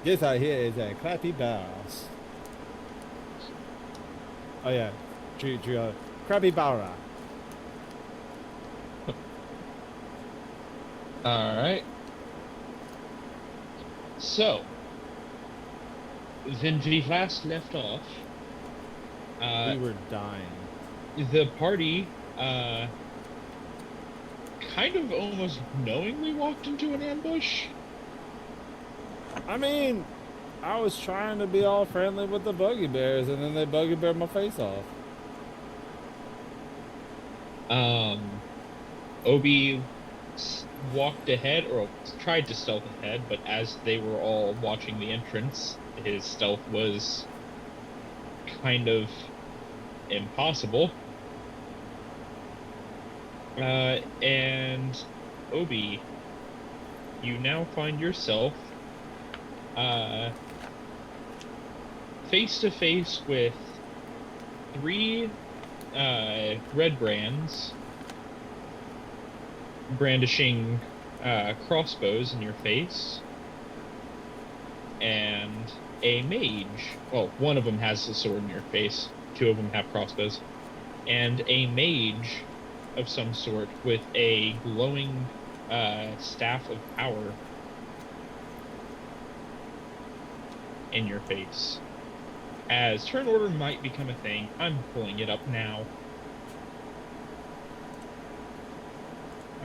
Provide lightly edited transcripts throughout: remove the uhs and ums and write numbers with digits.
This out here is a crappy barrels. Oh yeah, true. Crappy barra. All right. So, when we last left off, uh, We were dying. the party kind of almost knowingly walked into an ambush. I mean, I was trying to be all friendly with the buggy bears, and then they buggy bear my face off. Um, Obi walked ahead or tried to stealth ahead, but as they were all watching the entrance, his stealth was kind of impossible. And Obi, you now find yourself uh, face to face with three red brands brandishing crossbows in your face, and a mage. Well, one of them has a sword in your face, two of them have crossbows, and a mage of some sort with a glowing staff of power in your face. As turn order might become a thing, I'm pulling it up now.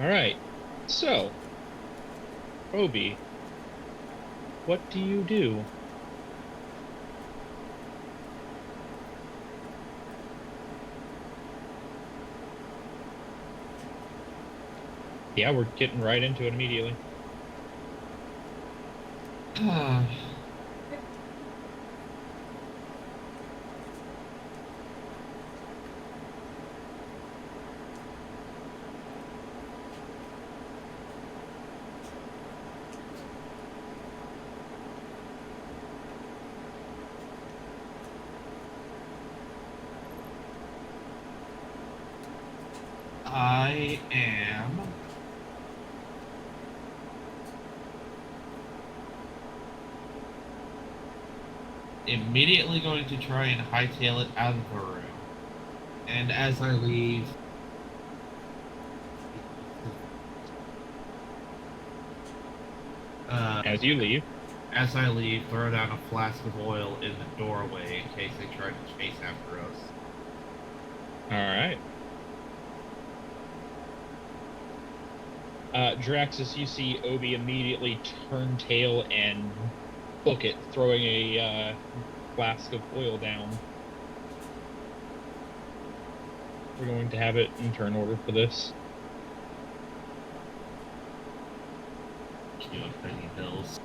All right. So, Obi, what do you do? Yeah, we're getting right into it immediately. I am immediately going to try and hightail it out of the room. And as I leave, uh, As you leave. throw down a flask of oil in the doorway in case they try to chase after us. All right. Draxus, you see Obi immediately turn tail and book it, throwing a flask of oil down. We're going to have it in turn order for this. Queue up any bills.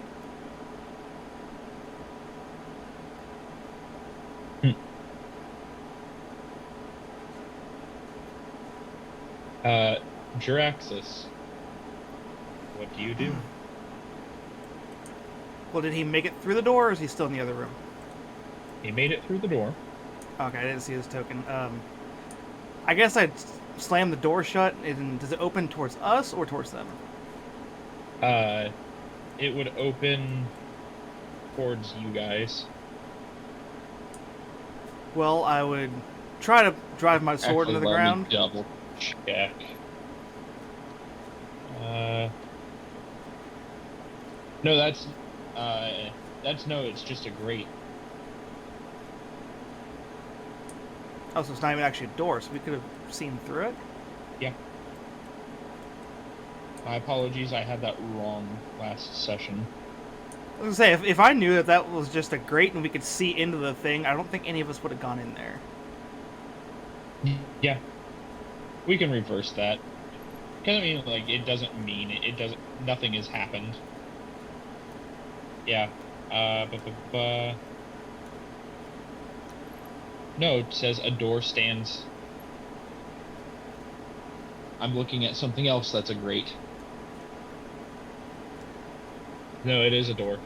Uh, Draxus, what do you do? Well, did he make it through the door, or is he still in the other room? He made it through the door. Okay, I didn't see his token. I guess I'd slam the door shut, and does it open towards us or towards them? Uh, it would open towards you guys. Well, I would try to drive my sword Actually, into the let me ground. double check. Uh, no, no, it's just a grate. Oh, so it's not even actually a door, so we could have seen through it. Yeah. My apologies, I had that wrong last session. I was gonna say, if I knew that that was just a grate and we could see into the thing, I don't think any of us would have gone in there. Yeah, we can reverse that. Because I mean, like, it doesn't mean it doesn't. Nothing has happened. Yeah. No, it says a door stands. I'm looking at something else that's a grate. No, it is a door.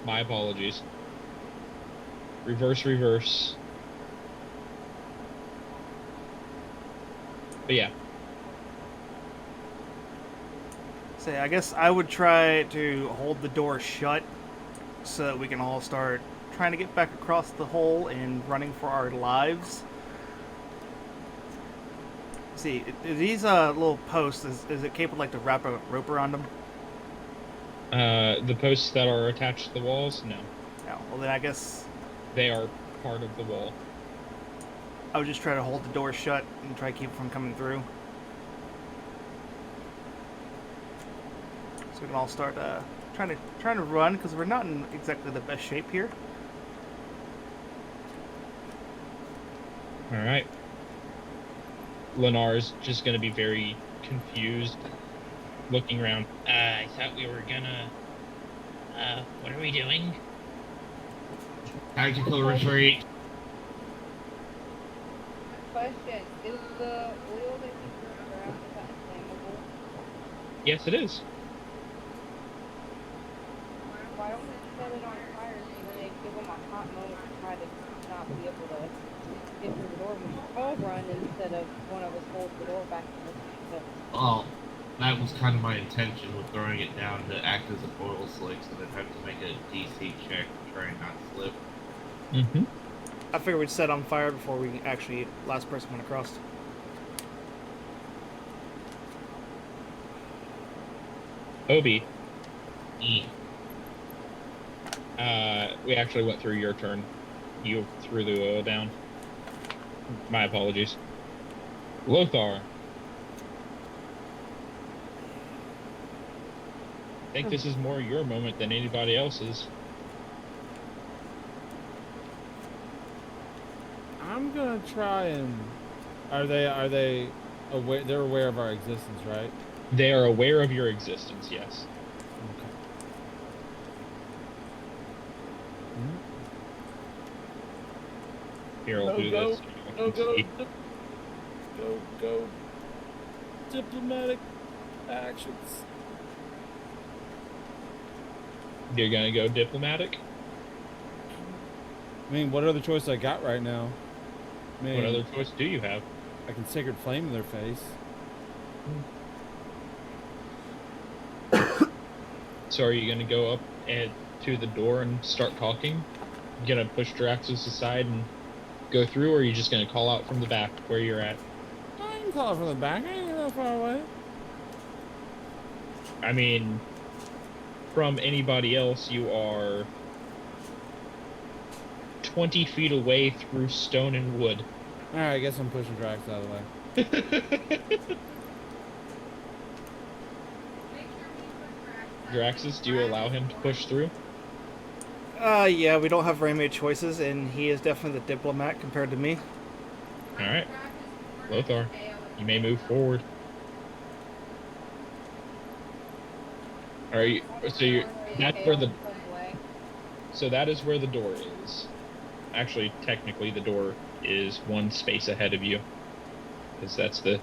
My apologies. Reverse. But yeah. Say, I guess I would try to hold the door shut so that we can all start trying to get back across the hole and running for our lives. See, these little posts, is it capable like to wrap a rope around them? The posts that are attached to the walls, no. No. Well, then I guess They are part of the wall. I would just try to hold the door shut and try to keep it from coming through. So we can all start trying to run, because we're not in exactly the best shape here. All right. Lennar's just going to be very confused, looking around. I thought we were gonna. What are we doing? Tactical retreat. Question: is the oil that you threw around is that inflammable? Yes, it is. Why don't we set it on fire and then they give them a hot moment to try to not be able to get through the door? We should all run instead of one of us hold the door back and listen. Well, that was kind of my intention with throwing it down to act as a oil slick, so they'd have to make a DC check to try and not slip. Mm-hmm. I figured we'd set on fire before we actually last person went across. Obi, E. we actually went through your turn. You threw the oil down. My apologies. Lothar. I think this is more your moment than anybody else's. I'm gonna try and. Are they aware? They're aware of our existence, right? They are aware of your existence, yes. Okay. Here, I'll do this. Go. Diplomatic actions. You're gonna go diplomatic? I mean, what other choice I got right now? I mean, What other choice do you have? I can Sacred Flame in their face. So are you gonna go up and to the door and start talking? You gonna push Draxus aside and go through, or are you just gonna call out from the back where you're at? I can call it from the back. I ain't that far away. I mean, from anybody else, you are 20 feet away through stone and wood. Alright, I guess I'm pushing Drax out of the way. Draxus, do you allow him to push through? Yeah, we don't have very many choices, and he is definitely the diplomat compared to me. Alright. Lothar, you may move forward. Alright, that's where the... So that is where the door is. Actually, technically, the door is one space ahead of you. Because that's the...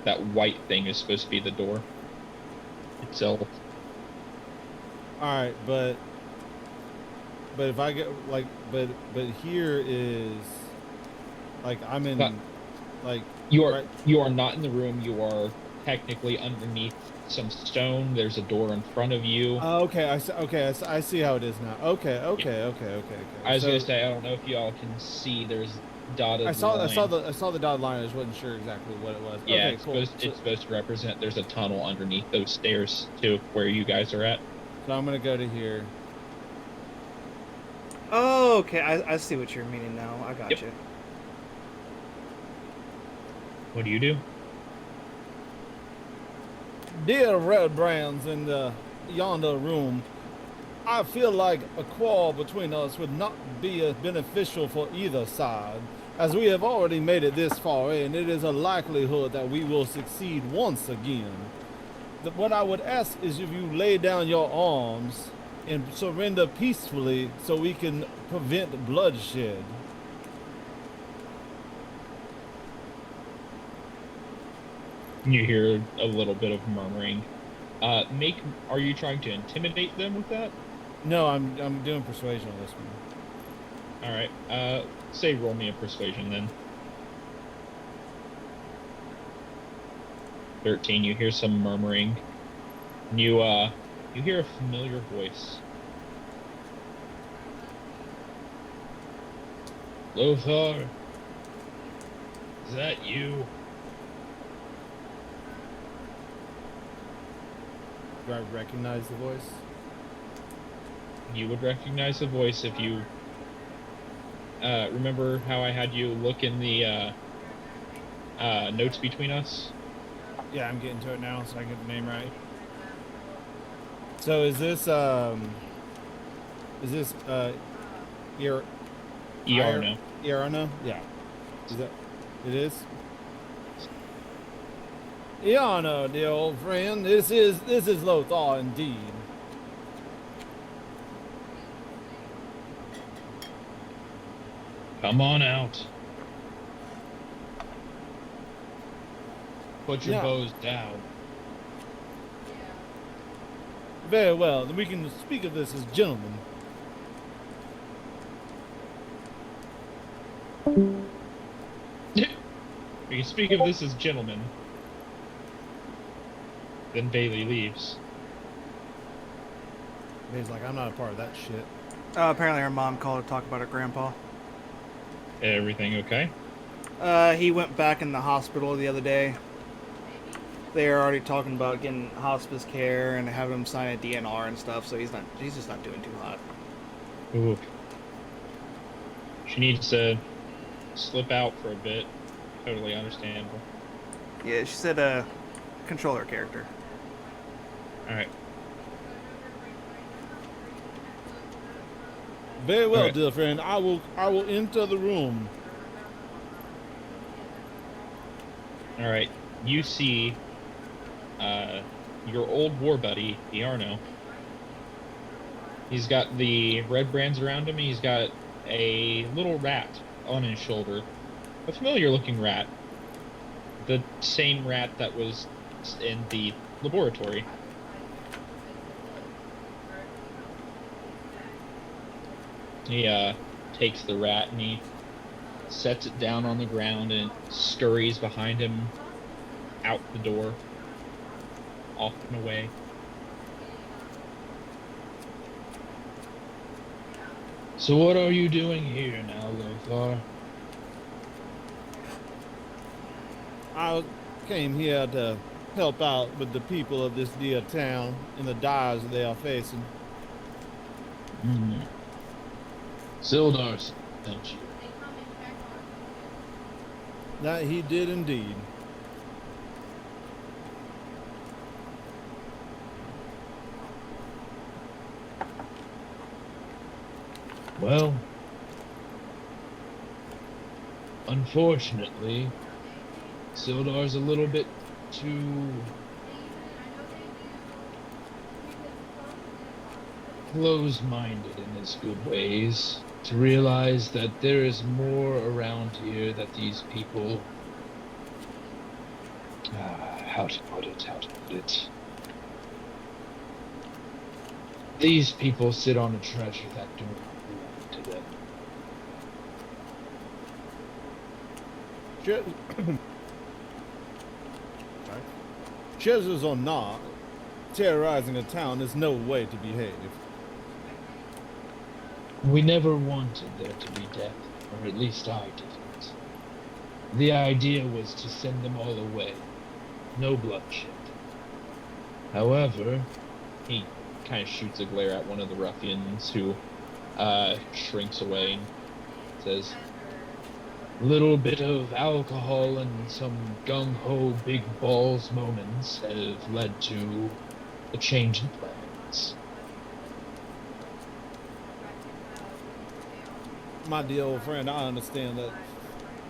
That white thing is supposed to be the door itself. Alright, but if I get like but here is like I'm in But like You are right, you are not in the room. You are technically underneath some stone. There's a door in front of you. okay, I see how it is now. Okay. I was So, gonna say I don't know if y'all can see. There's dotted I saw line. the dotted line. I just wasn't sure exactly what it was. Yeah, Okay, it's cool. supposed to represent there's a tunnel underneath those stairs too, where you guys are at. So I'm gonna go to here. Oh, okay, I see what you're meaning now. I got Yep. you. What do you do? Dear Red Brands in the yonder room, I feel like a quarrel between us would not be beneficial for either side, as we have already made it this far, and it is a likelihood that we will succeed once again. What I would ask is if you lay down your arms and surrender peacefully so we can prevent bloodshed. You hear a little bit of murmuring. Are you trying to intimidate them with that? No, I'm doing persuasion on this one. All right. Say roll me a persuasion then. 13, you hear some murmuring. And you hear a familiar voice. Lothar, is that you? Do I recognize the voice? You would recognize the voice if you remember how I had you look in the notes between us. Yeah, I'm getting to it now, so I get the name right. So is this Ir Iarno. Iarno? Yeah. Is that it is? Iarno, dear old friend, this is Lothar indeed. Come on out. Put your Yeah. bows down. Very well, then we can speak of this as gentlemen. We can speak of this as gentlemen. Then Bailey leaves. He's like, I'm not a part of that shit. Apparently her mom called to talk about her grandpa. Everything okay? He went back in the hospital the other day. They were already talking about getting hospice care and having him sign a DNR and stuff, so he's just not doing too hot. Ooh. She needs to slip out for a bit. Totally understandable. Yeah, she said control her character. Alright. Very well, Alright. dear friend. I will enter the room. Alright. You see your old war buddy, Iarno. He's got the red brands around him. He's got a little rat on his shoulder. A familiar looking rat. The same rat that was in the laboratory. He takes the rat and he sets it down on the ground and scurries behind him out the door, off and away. So what are you doing here now, Lothar? I came here to help out with the people of this dear town in the dire they are facing. Sildar sent you. That he did indeed. Well, unfortunately, Sildar's a little bit too close-minded in his good ways to realize that there is more around here that these people... how to put it? These people sit on a treasure that do not belong to them. Treasures or not, terrorizing a town is no way to behave. We never wanted there to be death, or at least I didn't. The idea was to send them all away. No bloodshed. However, he kind of shoots a glare at one of the ruffians who shrinks away and says, little bit of alcohol and some gung-ho big balls moments have led to a change in plans. My dear old friend, I understand that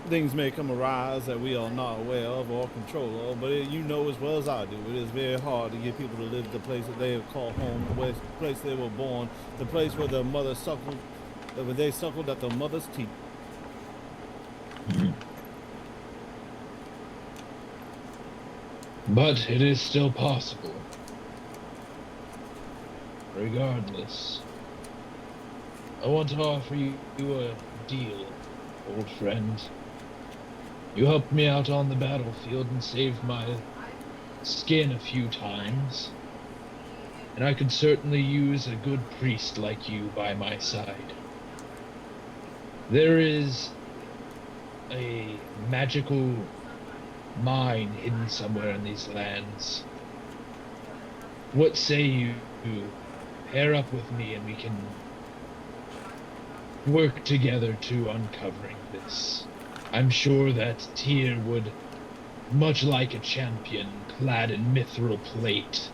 things may come arise that we are not aware of or control of, but you know as well as I do, it is very hard to get people to live the place that they have called home, the place they were born, the place where their mother suckled, where they suckled at their mother's teeth. But it is still possible. Regardless, I want to offer you a deal, old friend. You helped me out on the battlefield and saved my skin a few times, and I could certainly use a good priest like you by my side. There is a magical mine hidden somewhere in these lands. What say you pair up with me and we can work together to uncovering this? I'm sure that Tyr would, much like a champion clad in mithril plate,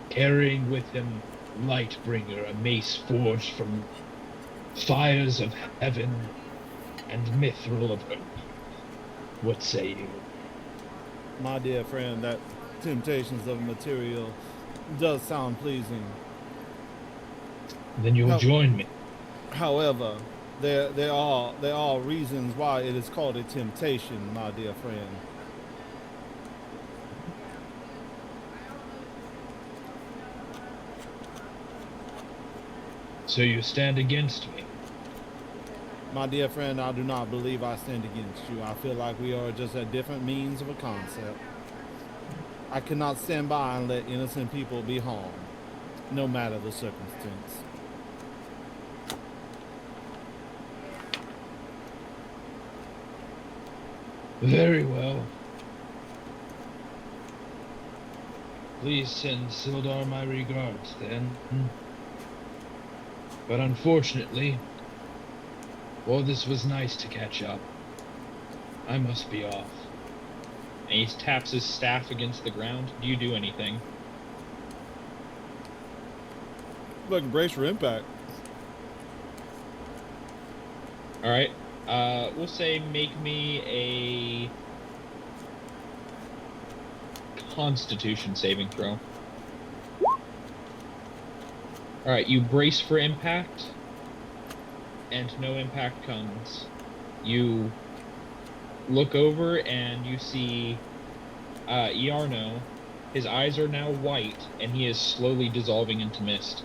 carrying with him Lightbringer, a mace forged from fires of heaven and mithril of earth. What say you? My dear friend, that temptations of material does sound pleasing. Then you'll No. join me. However, there are reasons why it is called a temptation, my dear friend. So you stand against me. My dear friend, I do not believe I stand against you. I feel like we are just at different means of a concept. I cannot stand by and let innocent people be harmed, no matter the circumstance. Very well. Please send Sildar my regards, then. But unfortunately, while this was nice to catch up, I must be off. And he taps his staff against the ground. Do you do anything? Look, brace for impact. Alright. We'll say make me a Constitution saving throw. Alright, you brace for impact, and no impact comes. You look over and you see Iarno. His eyes are now white, and he is slowly dissolving into mist.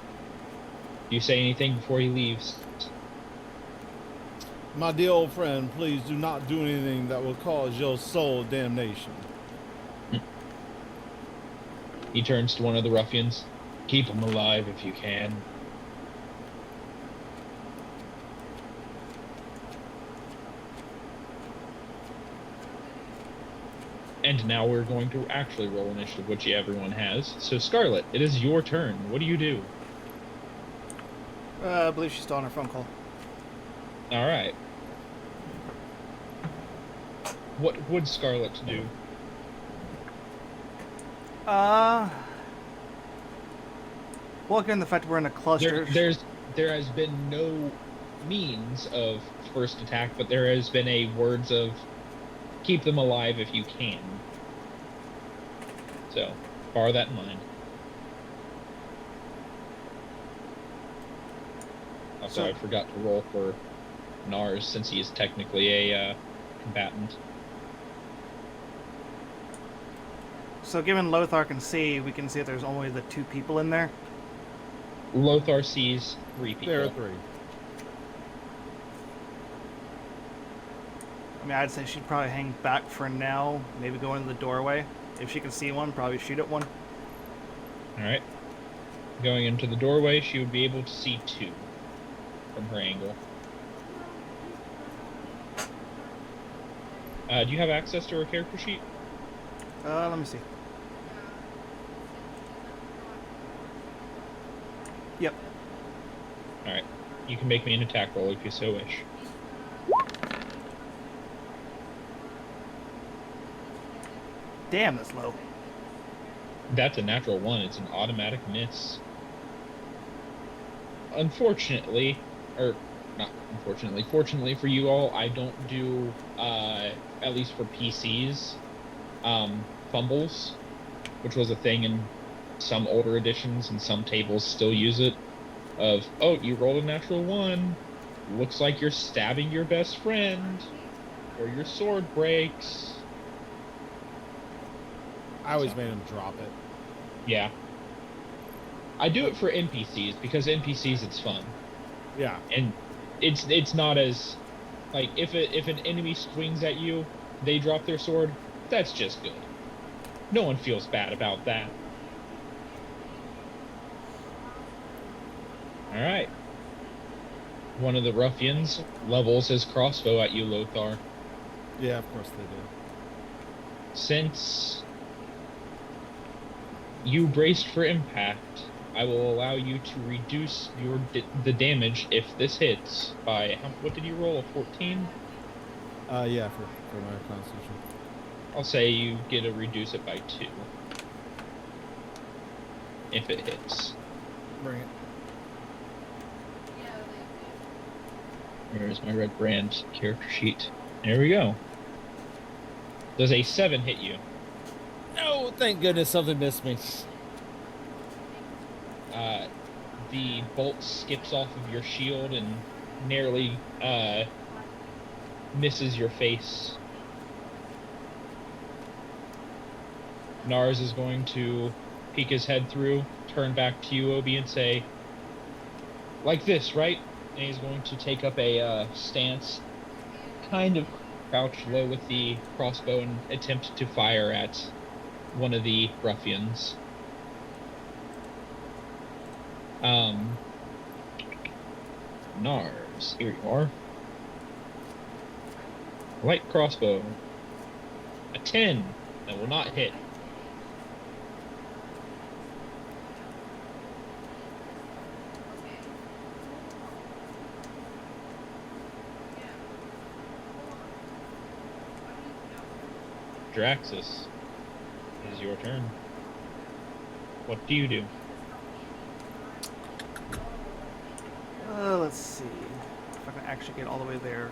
Do you say anything before he leaves? My dear old friend, please do not do anything that will cause your soul damnation. He turns to one of the ruffians. Keep him alive if you can. And now we're going to actually roll initiative, which everyone has. So Scarlet, it is your turn. What do you do? I believe she's still on her phone call. Alright. What would Scarlet do? Well, given the fact we're in a cluster, There has been no means of first attack, but there has been a words of keep them alive if you can. So, bear that in mind. Also, I forgot to roll for Nars since he is technically a combatant. so given Lothar can see, we can see that there's only the 2 people in there. Lothar sees 3 people. There are 3. I mean, I'd say she'd probably hang back for now, maybe go into the doorway. If she can see one, probably shoot at one. Alright. Going into the doorway, she would be able to see 2 from her angle. Do you have access to her character sheet? Let me see. Yep. Alright. You can make me an attack roll if you so wish. Damn, that's low. That's a natural 1. It's an automatic miss. Unfortunately, or not unfortunately, fortunately for you all, I don't do, at least for PCs, fumbles, which was a thing in some older editions, and some tables still use it. Of, oh, you rolled a natural 1. Looks like you're stabbing your best friend, or your sword breaks. I always made him drop it. Yeah. I do it for NPCs, because NPCs it's fun. Yeah. And it's not as, like, if an enemy swings at you, they drop their sword, that's just good. No one feels bad about that. Alright. One of the ruffians levels his crossbow at you, Lothar. Yeah, of course they do. Since you braced for impact, I will allow you to reduce the damage if this hits by what did you roll? A 14? Yeah, for my constitution. I'll say you get to reduce it by 2 if it hits. Bring it. There's my red brand character sheet. There we go. Does a 7 hit you? Oh, thank goodness something missed me. The bolt skips off of your shield and nearly misses your face. Nars is going to peek his head through, turn back to you, Obi, and say, like this, right? And he's going to take up a stance, kind of crouch low with the crossbow and attempt to fire at one of the ruffians. Nars, here you are. Light crossbow. A 10. That will not hit. Draxus, it is your turn. What do you do? Let's see if I can actually get all the way there.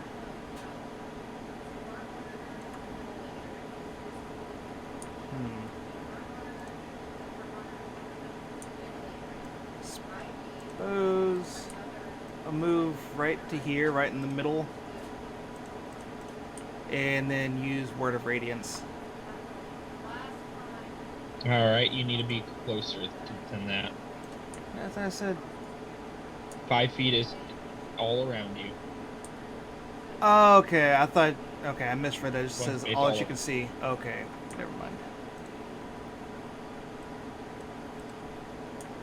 Suppose I'll move right to here, right in the middle, and then use Word of Radiance. Alright, you need to be closer than that. As I said. 5 feet is all around you. Oh, okay, I thought. Okay, I misread that. It just says It's all that all you can see. Okay, never mind.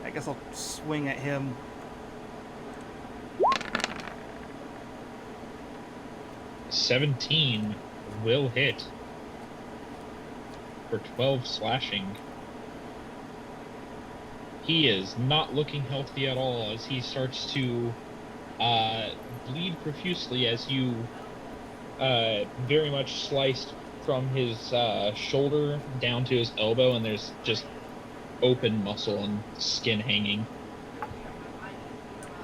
I guess I'll swing at him. "17 will hit for 12 slashing. He is not looking healthy at all as he starts to bleed profusely as you very much sliced from his shoulder down to his elbow, and there's just open muscle and skin hanging.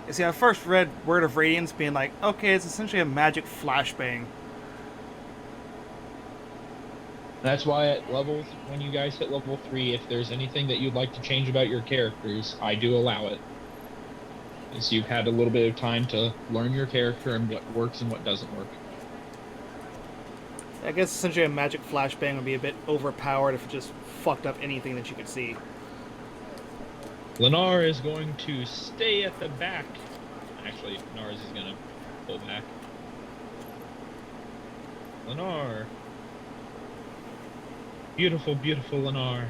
You see, I first read Word of Radiance being like, okay, it's essentially a magic flashbang. That's why at levels, when you guys hit level 3, if there's anything that you'd like to change about your characters, I do allow it. As you've had a little bit of time to learn your character and what works and what doesn't work. I guess essentially a magic flashbang would be a bit overpowered if it just fucked up anything that you could see. Lennar is going to stay at the back. Actually, Nars is going to pull back. Lennar. Beautiful, beautiful Lennar.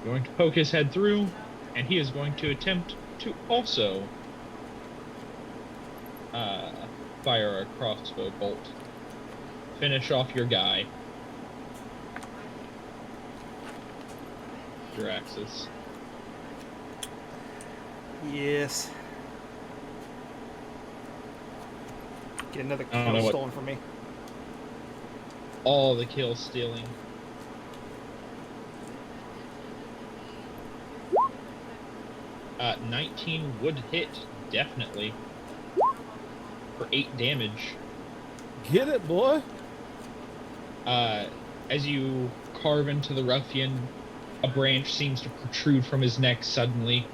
Going to poke his head through, and he is going to attempt to also fire a crossbow bolt. Finish off your guy. Draxus. Yes. Get another I don't know kill what- stolen from me. All the kill stealing. Uh, 19 would hit, definitely. For 8 damage. Get it, boy. As you carve into the ruffian, a branch seems to protrude from his neck suddenly,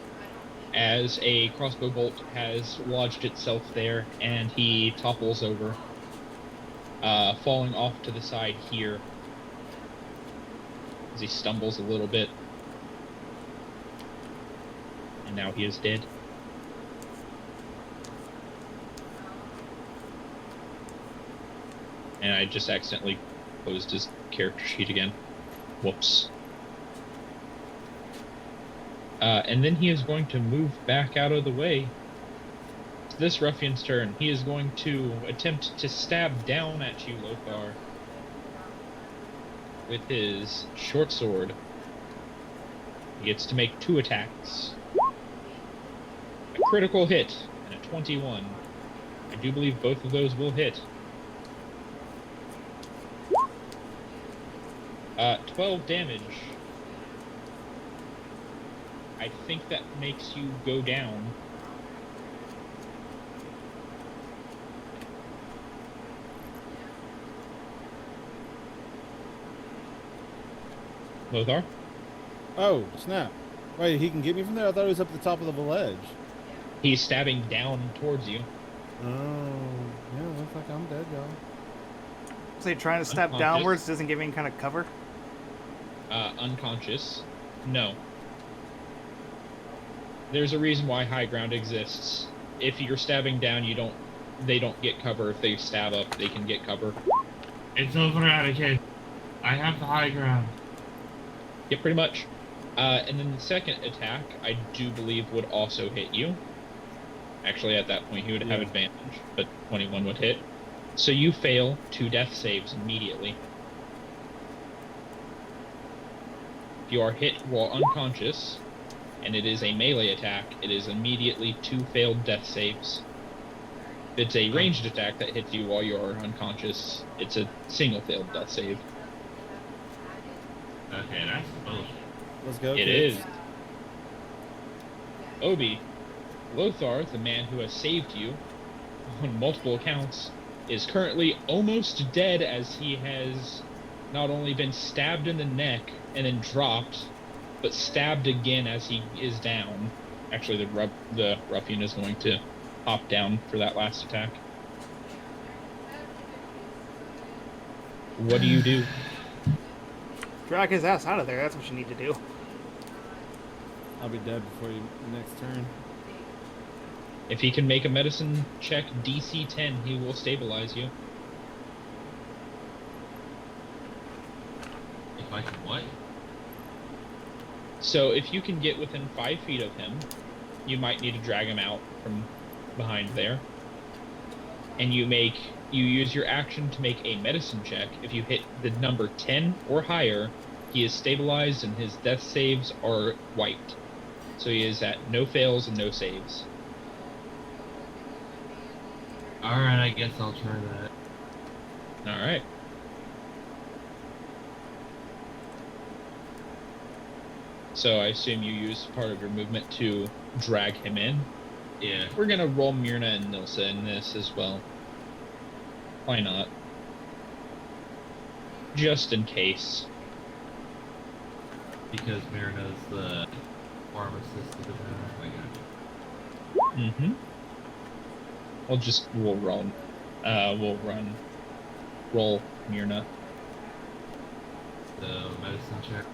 as a crossbow bolt has lodged itself there, and he topples over, falling off to the side here, as he stumbles a little bit. And now he is dead. And I just accidentally closed his character sheet again. Whoops. And then he is going to move back out of the way. It's this ruffian's turn. He is going to attempt to stab down at you, Lothar, with his short sword. He gets to make 2 attacks. A critical hit and a 21. I do believe both of those will hit. 12 damage. I think that makes you go down. Lothar? Oh, snap. Wait, he can get me from there? I thought he was up at the top of the ledge. He's stabbing down towards you. Oh, yeah, looks like I'm dead, y'all. Say trying to step Unconscious. downwards doesn't give any kind of cover. Unconscious. No. There's a reason why high ground exists. If you're stabbing down, they don't get cover. If they stab up, they can get cover. It's over, Anakin. I have the high ground. Yeah, pretty much. And then the second attack, I do believe, would also hit you. Actually, at that point, he would have advantage, but 21 would hit. So you fail 2 death saves immediately. If you are hit while unconscious, and it is a melee attack, it is immediately 2 failed death saves. If it's a ranged attack that hits you while you are unconscious, it's a single failed death save. Okay, that's bullshit. Let's go. It kids. is. Obi, Lothar, the man who has saved you on multiple accounts, is currently almost dead as he has not only been stabbed in the neck and then dropped, but stabbed again as he is down. Actually, the ruffian is going to hop down for that last attack. What do you do? Drag his ass out of there. That's what you need to do. I'll be dead before you next turn. If he can make a medicine check DC 10, he will stabilize you. If I can what? So if you can get within 5 feet of him, you might need to drag him out from behind there. And you use your action to make a medicine check. If you hit the number 10 or higher, he is stabilized and his death saves are wiped. So he is at no fails and no saves. Alright, I guess I'll try that. Alright. So I assume you use part of your movement to drag him in. Yeah. We're gonna roll Myrna and Nilsa in this as well. Why not? Just in case. Because Myrna's the pharmacist of the town. I got you. Mm-hmm. We'll run. Roll Myrna. The medicine check.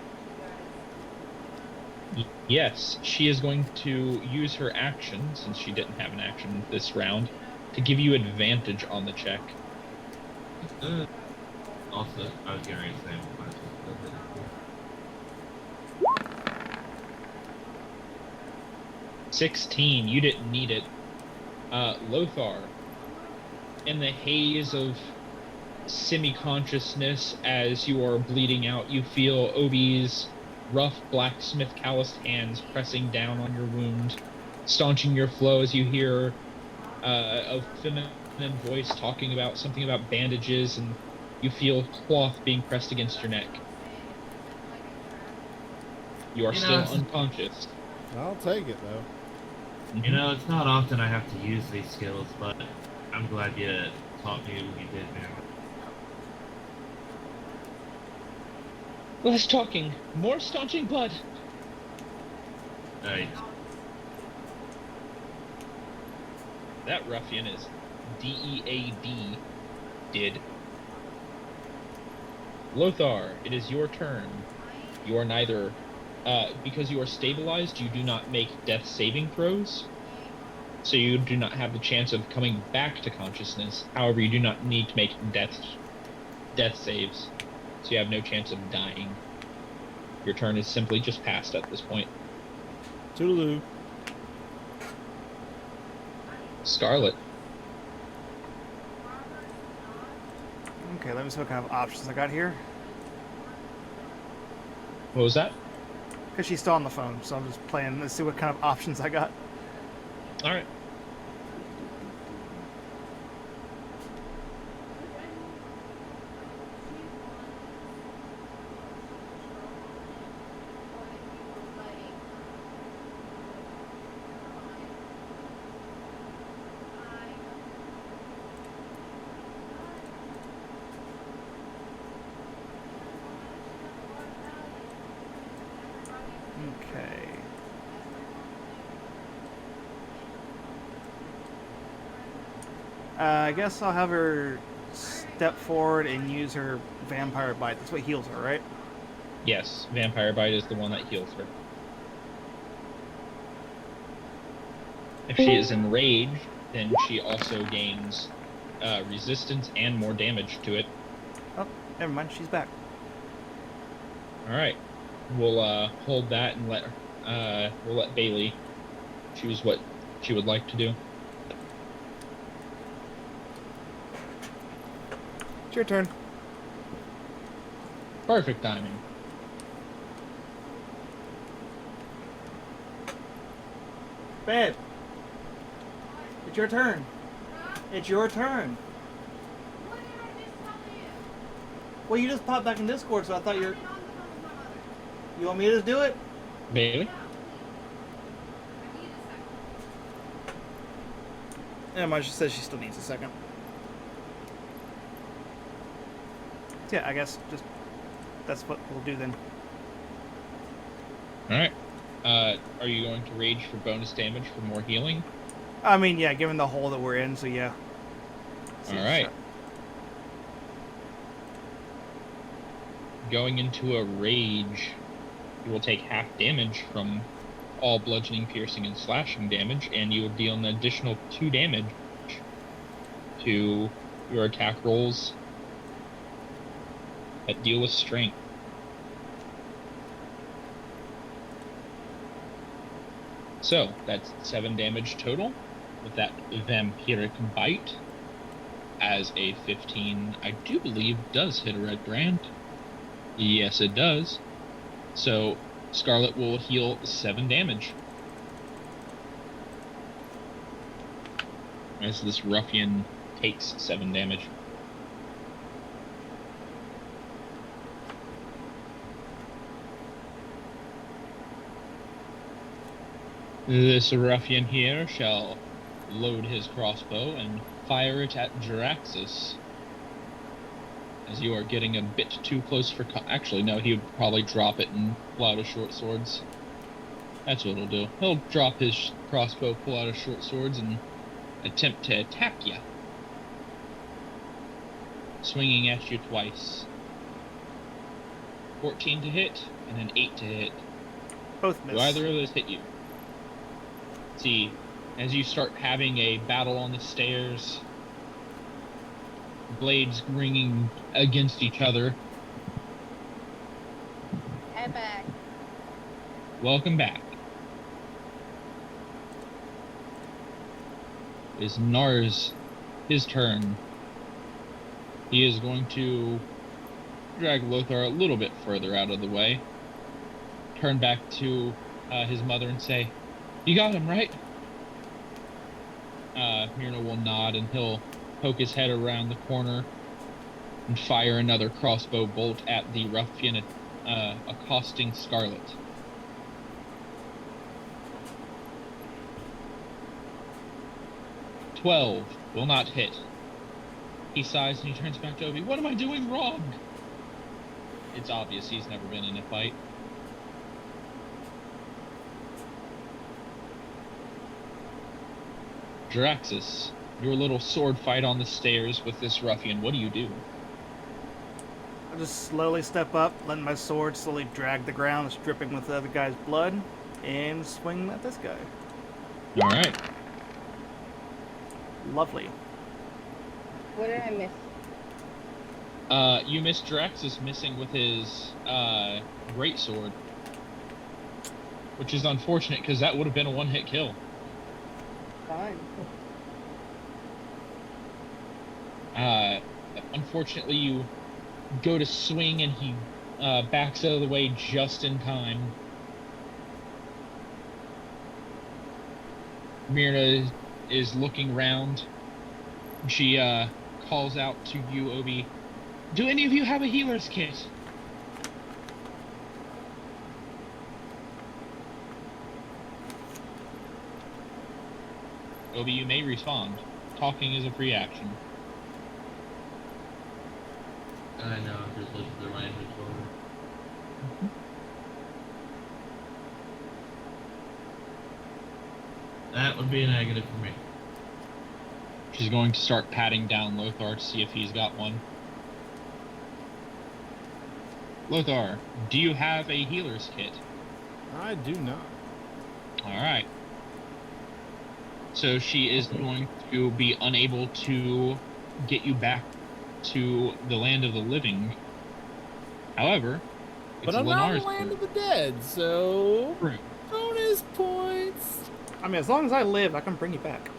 Yes, she is going to use her action, since she didn't have an action this round, to give you advantage on the check. Also, I was getting ready to say, 16, you didn't need it. Lothar, in the haze of semi-consciousness as you are bleeding out, you feel Obi's rough blacksmith calloused hands pressing down on your wound, staunching your flow as you hear a feminine voice talking about something about bandages, and you feel cloth being pressed against your neck. You are still unconscious. I'll take it, though. You know, it's not often I have to use these skills, but I'm glad you taught me what you did, man. Less talking, more staunching blood. Right. That ruffian is D-E-A-D. Did. Lothar, it is your turn. You are neither... because you are stabilized, you do not make death saving throws. So you do not have the chance of coming back to consciousness. However, you do not need to make death saves. So you have no chance of dying. Your turn is simply just passed at this point. Toodaloo. Scarlet. Okay, let me see what kind of options I got here. What was that? Because she's still on the phone, so I'm just playing. Let's see what kind of options I got. All right. Okay. I guess I'll have her step forward and use her vampire bite. That's what heals her, right? Yes, Vampire Bite is the one that heals her. If she is enraged, then she also gains resistance and more damage to it. Oh, never mind. She's back. All right, we'll hold that and we'll let Bailey choose what she would like to do. It's your turn. Perfect timing. Babe. It's your turn. It's your turn. Well, you just popped back in Discord, so I thought you're... You want me to just do it? Bailey? Emma just says she still needs a second. So yeah, I guess just... That's what we'll do then. All right. Are you going to rage for bonus damage for more healing? I mean, yeah, given the hole that we're in, so yeah. All right. Going into a rage, you will take half damage from all bludgeoning, piercing, and slashing damage, and you will deal an additional 2 damage to your attack rolls that deal with strength. So that's 7 damage total with that vampiric bite. As a 15, I do believe, does hit a red brand. Yes, it does. So Scarlet will heal 7 damage. As this ruffian takes 7 damage. This ruffian here shall load his crossbow and fire it at Jaraxxus. As you are getting a bit too close for... Actually, no, he would probably drop it and pull out his short swords. That's what he'll do. He'll drop his crossbow, pull out his short swords, and attempt to attack you. Swinging at you twice. 14 to hit, and an 8 to hit. Both miss. Do either of those hit you? See, as you start having a battle on the stairs, blades ringing against each other. Head back. Welcome back. Is Nars his turn? He is going to drag Lothar a little bit further out of the way. Turn back to his mother and say, "You got him, right?" Myrna will nod and he'll poke his head around the corner and fire another crossbow bolt at the ruffian accosting Scarlet. "12 will not hit." He sighs and he turns back to Obi. "What am I doing wrong?" It's obvious he's never been in a fight. Jaraxxus, your little sword fight on the stairs with this ruffian, what do you do? I'll just slowly step up, letting my sword slowly drag the ground. It's dripping with the other guy's blood, and swing at this guy. Alright. Lovely. What did I miss? You missed. Jaraxxus missing with his greatsword. which is unfortunate because that would have been a one-hit kill. Fun. Unfortunately, you go to swing and he backs out of the way just in time. Myrna is looking round. She calls out to you, Obi. Do any of you have a healer's kit? Obi, you may respond. Talking is a free action. I know, I'm just looking through my inventory. That would be a negative for me. She's going to start patting down Lothar to see if he's got one. Lothar, do you have a healer's kit? I do not. Alright. So she is going to be unable to get you back to the land of the living. However, it's But I'm not in Lenar's the land turn. of the dead, so True. bonus points. I mean, as long as I live, I can bring you back.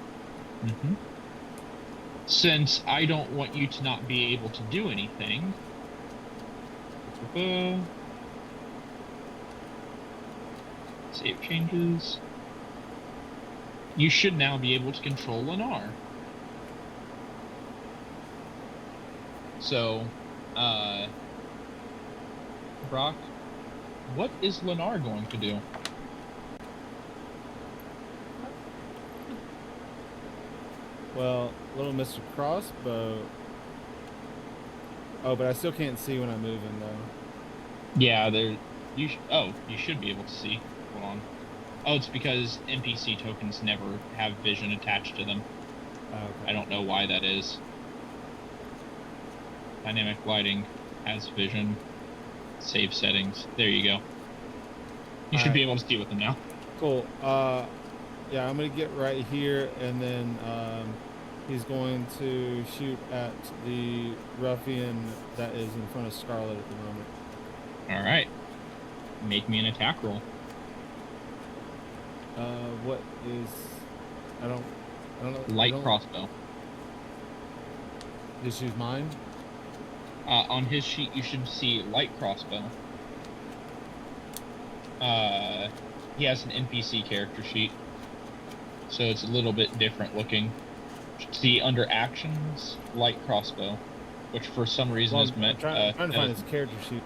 Mm-hmm. Since I don't want you to not be able to do anything, save changes. You should now be able to control Lenar. So, Brock, what is Lenar going to do? Well, little Mr. Crossbow. Oh, but I still can't see when I'm moving though. Yeah, there. You should be able to see. Hold on. Oh, it's because NPC tokens never have vision attached to them. Okay. I don't know why that is. Dynamic lighting has vision. Save settings. There you go. You should be able to see with them now. Cool. Yeah, I'm gonna get right here, and then he's going to shoot at the ruffian that is in front of Scarlet at the moment. All right. Make me an attack roll. What is? I don't know. Light crossbow. Just use mine. On his sheet, you should see light crossbow. He has an NPC character sheet, so it's a little bit different looking. See under actions, light crossbow, which for some reason Well, is I'm meant. trying to find his character sheet.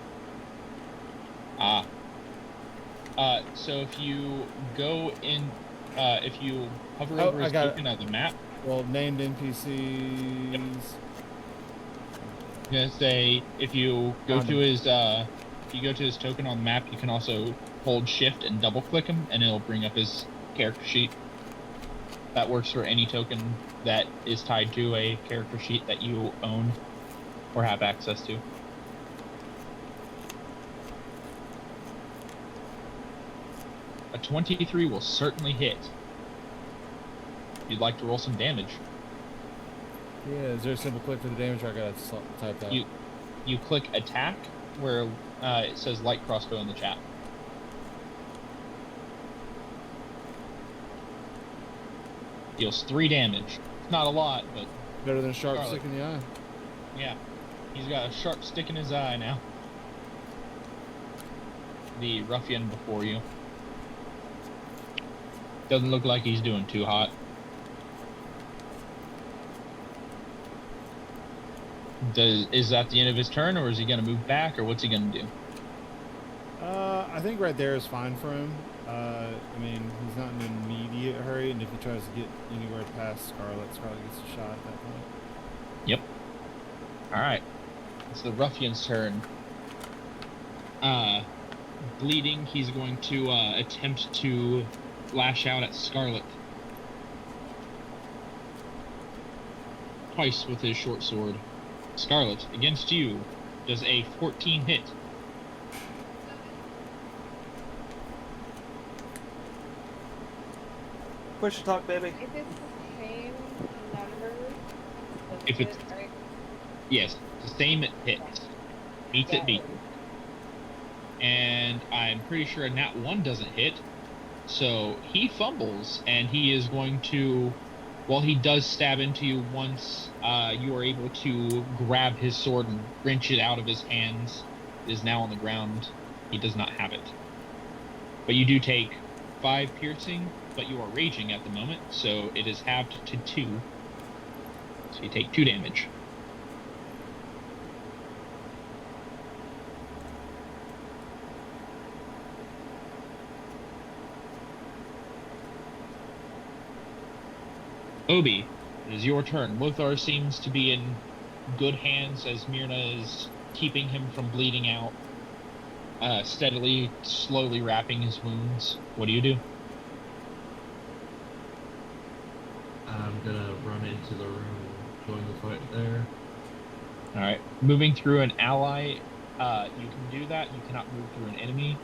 So if you go in, if you hover over I his got token on the map, Well, named NPCs. I'm gonna say if you go Found to him. his if you go to his token on the map, you can also hold shift and double click him and it'll bring up his character sheet. That works for any token that is tied to a character sheet that you own or have access to. A 23 will certainly hit. You'd like to roll some damage. Yeah, is there a simple click for the damage, or I gotta type that? You click attack where it says light crossbow in the chat. Deals 3 damage. It's not a lot, but Better than a sharp Scarlet. stick in the eye. yeah. He's got a sharp stick in his eye now. The ruffian before you. Doesn't look like he's doing too hot. Is that the end of his turn, or is he going to move back, or what's he going to do? I think right there is fine for him. I mean, he's not in an immediate hurry, and if he tries to get anywhere past Scarlet gets a shot at that point. Yep. Alright. It's the ruffian's turn. Bleeding, he's going to attempt to lash out at Scarlet. Twice with his short sword. Scarlet, against you, does a 14 hit. Push to talk, baby. If it's the same number, If it's- right? Yes, the same hits. Meets it beat. And I'm pretty sure a nat 1 doesn't hit, So he fumbles, and he is going to. While he does stab into you once, you are able to grab his sword and wrench it out of his hands. It is now on the ground. He does not have it. But you do take 5 piercing, but you are raging at the moment, so it is halved to 2. So you take 2 damage. Obi, it is your turn. Lothar seems to be in good hands as Myrna is keeping him from bleeding out, steadily, slowly wrapping his wounds. What do you do? I'm gonna run into the room and join the fight there. All right. Moving through an ally, you can do that. You cannot move through an enemy.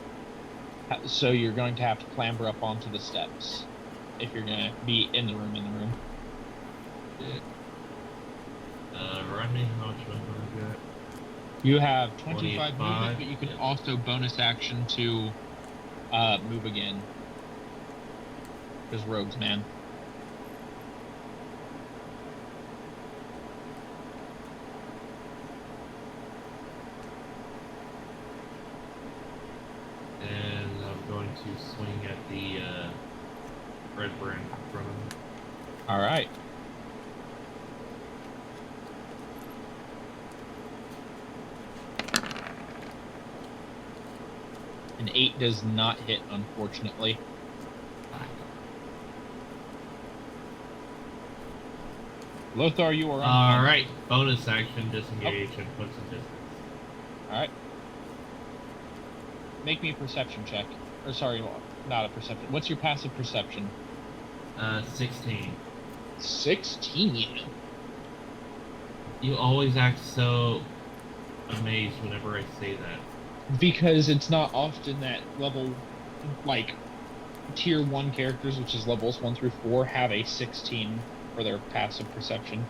So you're going to have to clamber up onto the steps if you're going to be in the room. Yeah. Remind me how much movement I got. You have 25 movement, 25, but you can yeah. also bonus action to move again. Because rogues, man. And I'm going to swing at the red brand in front of me. All right. An 8 does not hit, unfortunately. Lothar, you are on. Alright, bonus action, disengage, and put some distance. Alright. Make me a perception check. Or sorry, not a perception. What's your passive perception? 16. 16? You always act so amazed whenever I say that. Because it's not often that level, like, tier 1 characters, which is levels 1 through 4, have a 16 for their passive perception.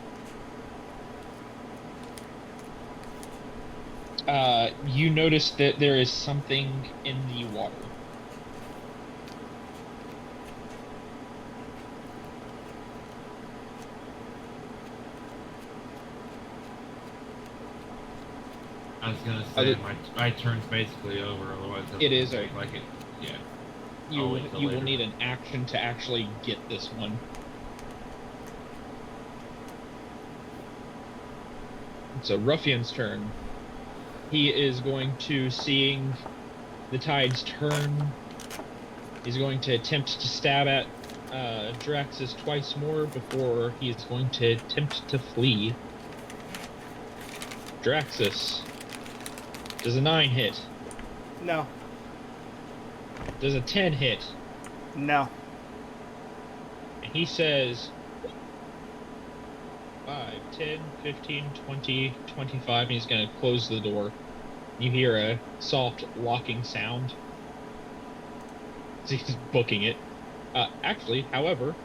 You notice that there is something in the water. I was gonna say, my turn's basically over, otherwise It is take like it. Yeah. You I'll wait till will later. need an action to actually get this one. It's a ruffian's turn. He is going to, seeing the tides turn, he's going to attempt to stab at Draxus twice more before he is going to attempt to flee. Draxus. Does a 9 hit? No. Does a 10 hit? No. And he says 5, 10, 15, 20, 25, and he's going to close the door. You hear a soft locking sound. He's booking it. Actually, however,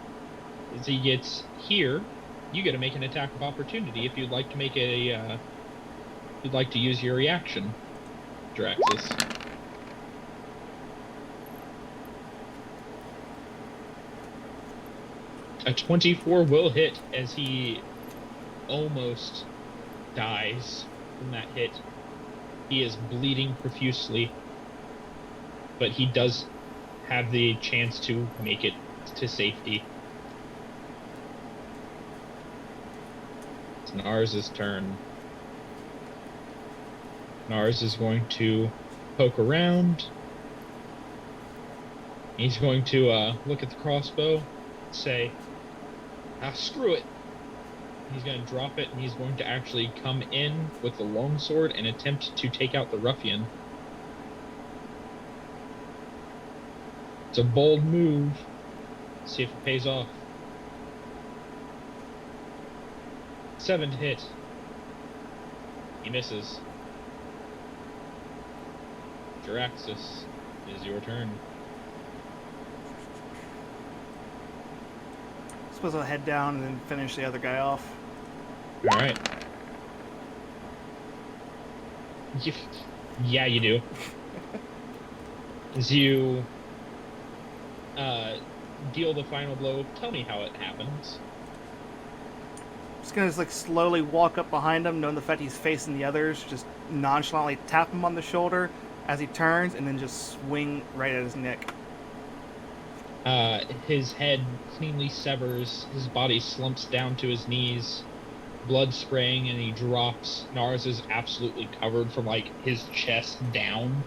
as he gets here, you get to make an attack of opportunity if you'd like to make a, you'd like to use your reaction, Draxus. A 24 will hit as he almost dies from that hit. He is bleeding profusely, but he does have the chance to make it to safety. It's Nars' turn. Nars is going to poke around. He's going to look at the crossbow and say, screw it. He's going to drop it, and he's going to actually come in with the longsword and attempt to take out the ruffian. It's a bold move. See if it pays off. 7 to hit. He misses. Jaraxus, it is your turn. Suppose I'll head down and then finish the other guy off. Alright. Yeah, you do. As you deal the final blow. Tell me how it happens. Just gonna like slowly walk up behind him, knowing the fact he's facing the others. Just nonchalantly tap him on the shoulder as he turns, and then just swing right at his neck. His head cleanly severs. His body slumps down to his knees, blood spraying, and he drops. Nars is absolutely covered from like his chest down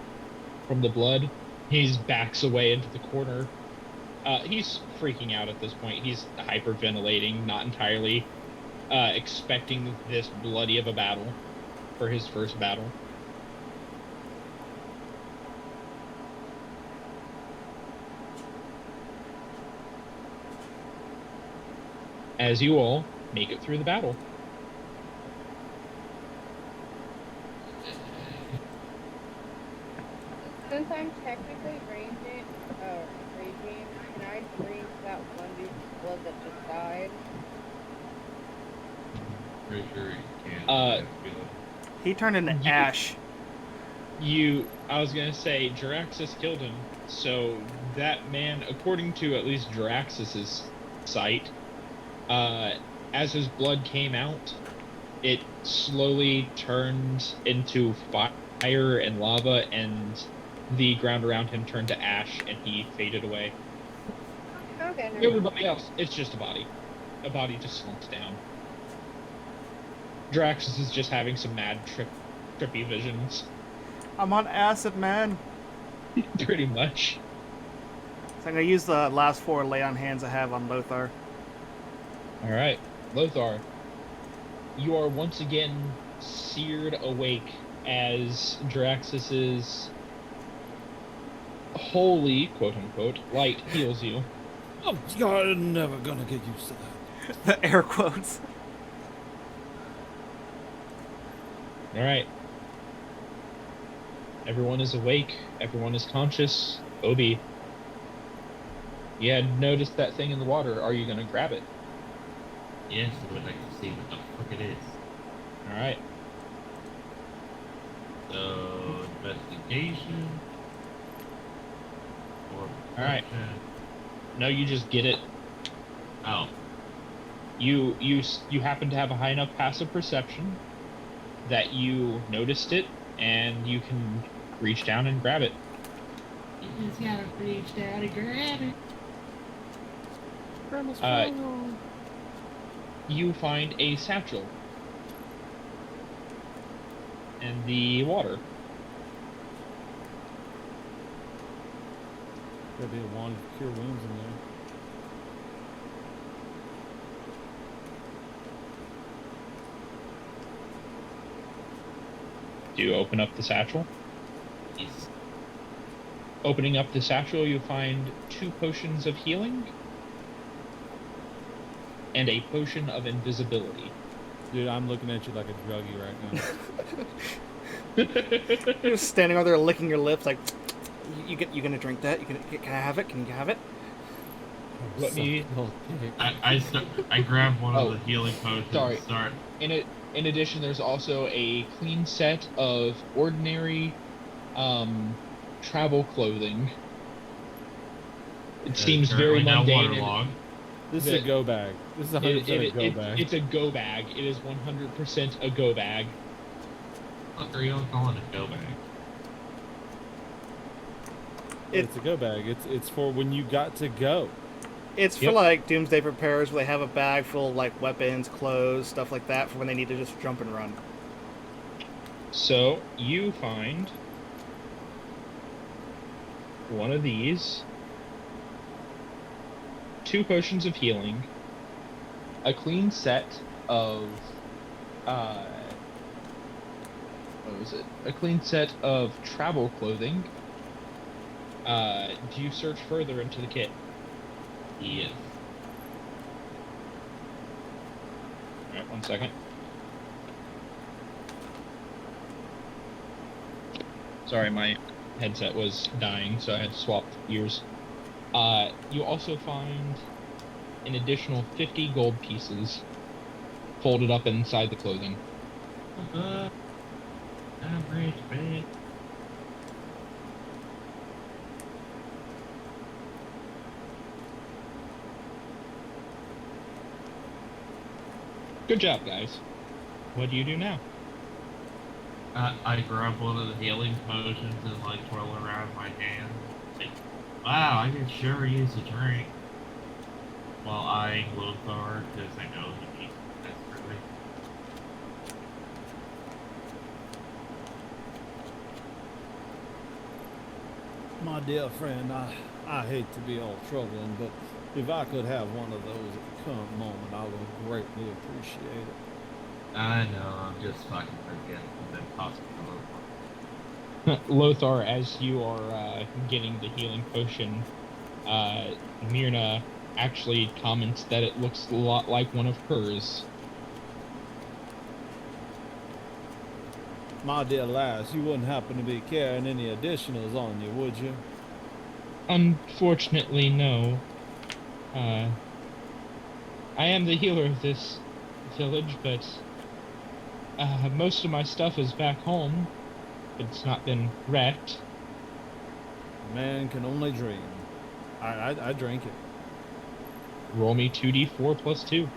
from the blood. He backs away into the corner. He's freaking out at this point. He's hyperventilating, not entirely expecting this bloody of a battle for his first battle. As you all make it through the battle. Since I'm technically raging, can I drink that one dude's blood that just died? Pretty sure you can't. He turned into ash. I was gonna say, Jaraxxus killed him, so that man, according to at least Jaraxxus's sight, as his blood came out, it slowly turned into fire and lava, and the ground around him turned to ash, and he faded away. Okay, never mind. Everybody else, it's just a body. A body just slumps down. Jaraxxus is just having some mad trippy visions. I'm on acid, man. Pretty much. So I'm gonna use the last 4 lay on hands I have on Lothar. Alright, Lothar, you are once again seared awake as Jaraxxus's holy, quote-unquote, light heals you. Oh, you're never gonna get used to that. The air quotes. Alright. Everyone is awake. Everyone is conscious. Obi, you had noticed that thing in the water. Are you going to grab it? Yes, I would like to see what the fuck it is. Alright. So, investigation. Or Alright. No, you just get it. Oh. You happen to have a high enough passive perception that you noticed it, and you can reach down and grab it. You just gotta reach down and grab it. You find a satchel in the water. There'll be a wand to cure wounds in there. Do you open up the satchel? Yes. Opening up the satchel, you find 2 potions of healing and a potion of invisibility. Dude, I'm looking at you like a druggie right now. You're just standing over there licking your lips like, you gonna drink that? Can I have it? Can you have it? Let me. I grab one of the healing potions Sorry. and start. In addition, there's also a clean set of ordinary travel clothing. It seems very mundane. Waterlogged. This is a go bag. This is 100% a go bag. It's a go bag. It is 100% a go bag. What are y'all calling a go bag? It's a go bag. It's for when you got to go. It's for like doomsday preparers where they have a bag full of like weapons, clothes, stuff like that for when they need to just jump and run. So you find one of these, 2 potions of healing, a clean set of what was it? A clean set of travel clothing. Do you search further into the kit? Yes. Alright, 1 second. Sorry, my headset was dying, so I had to swap ears. You also find an additional 50 gold pieces folded up inside the clothing. I'm rich, man. Good job, guys. What do you do now? I grab one of the healing potions and like twirl it around in my hand. Like, wow, I could sure use a drink. While eyeing Lothar, because I know he needs it desperately. My dear friend, I hate to be all troubling, but if I could have one of those at the current moment, I would greatly appreciate it. I know, I'm just fucking forgetting the possibility. Lothar, as you are getting the healing potion, Myrna actually comments that it looks a lot like one of hers. My dear lass, you wouldn't happen to be carrying any additionals on you, would you? Unfortunately, no. I am the healer of this village, but most of my stuff is back home. It's not been wrecked. Man can only dream. I drink it. Roll me 2d4 plus 2.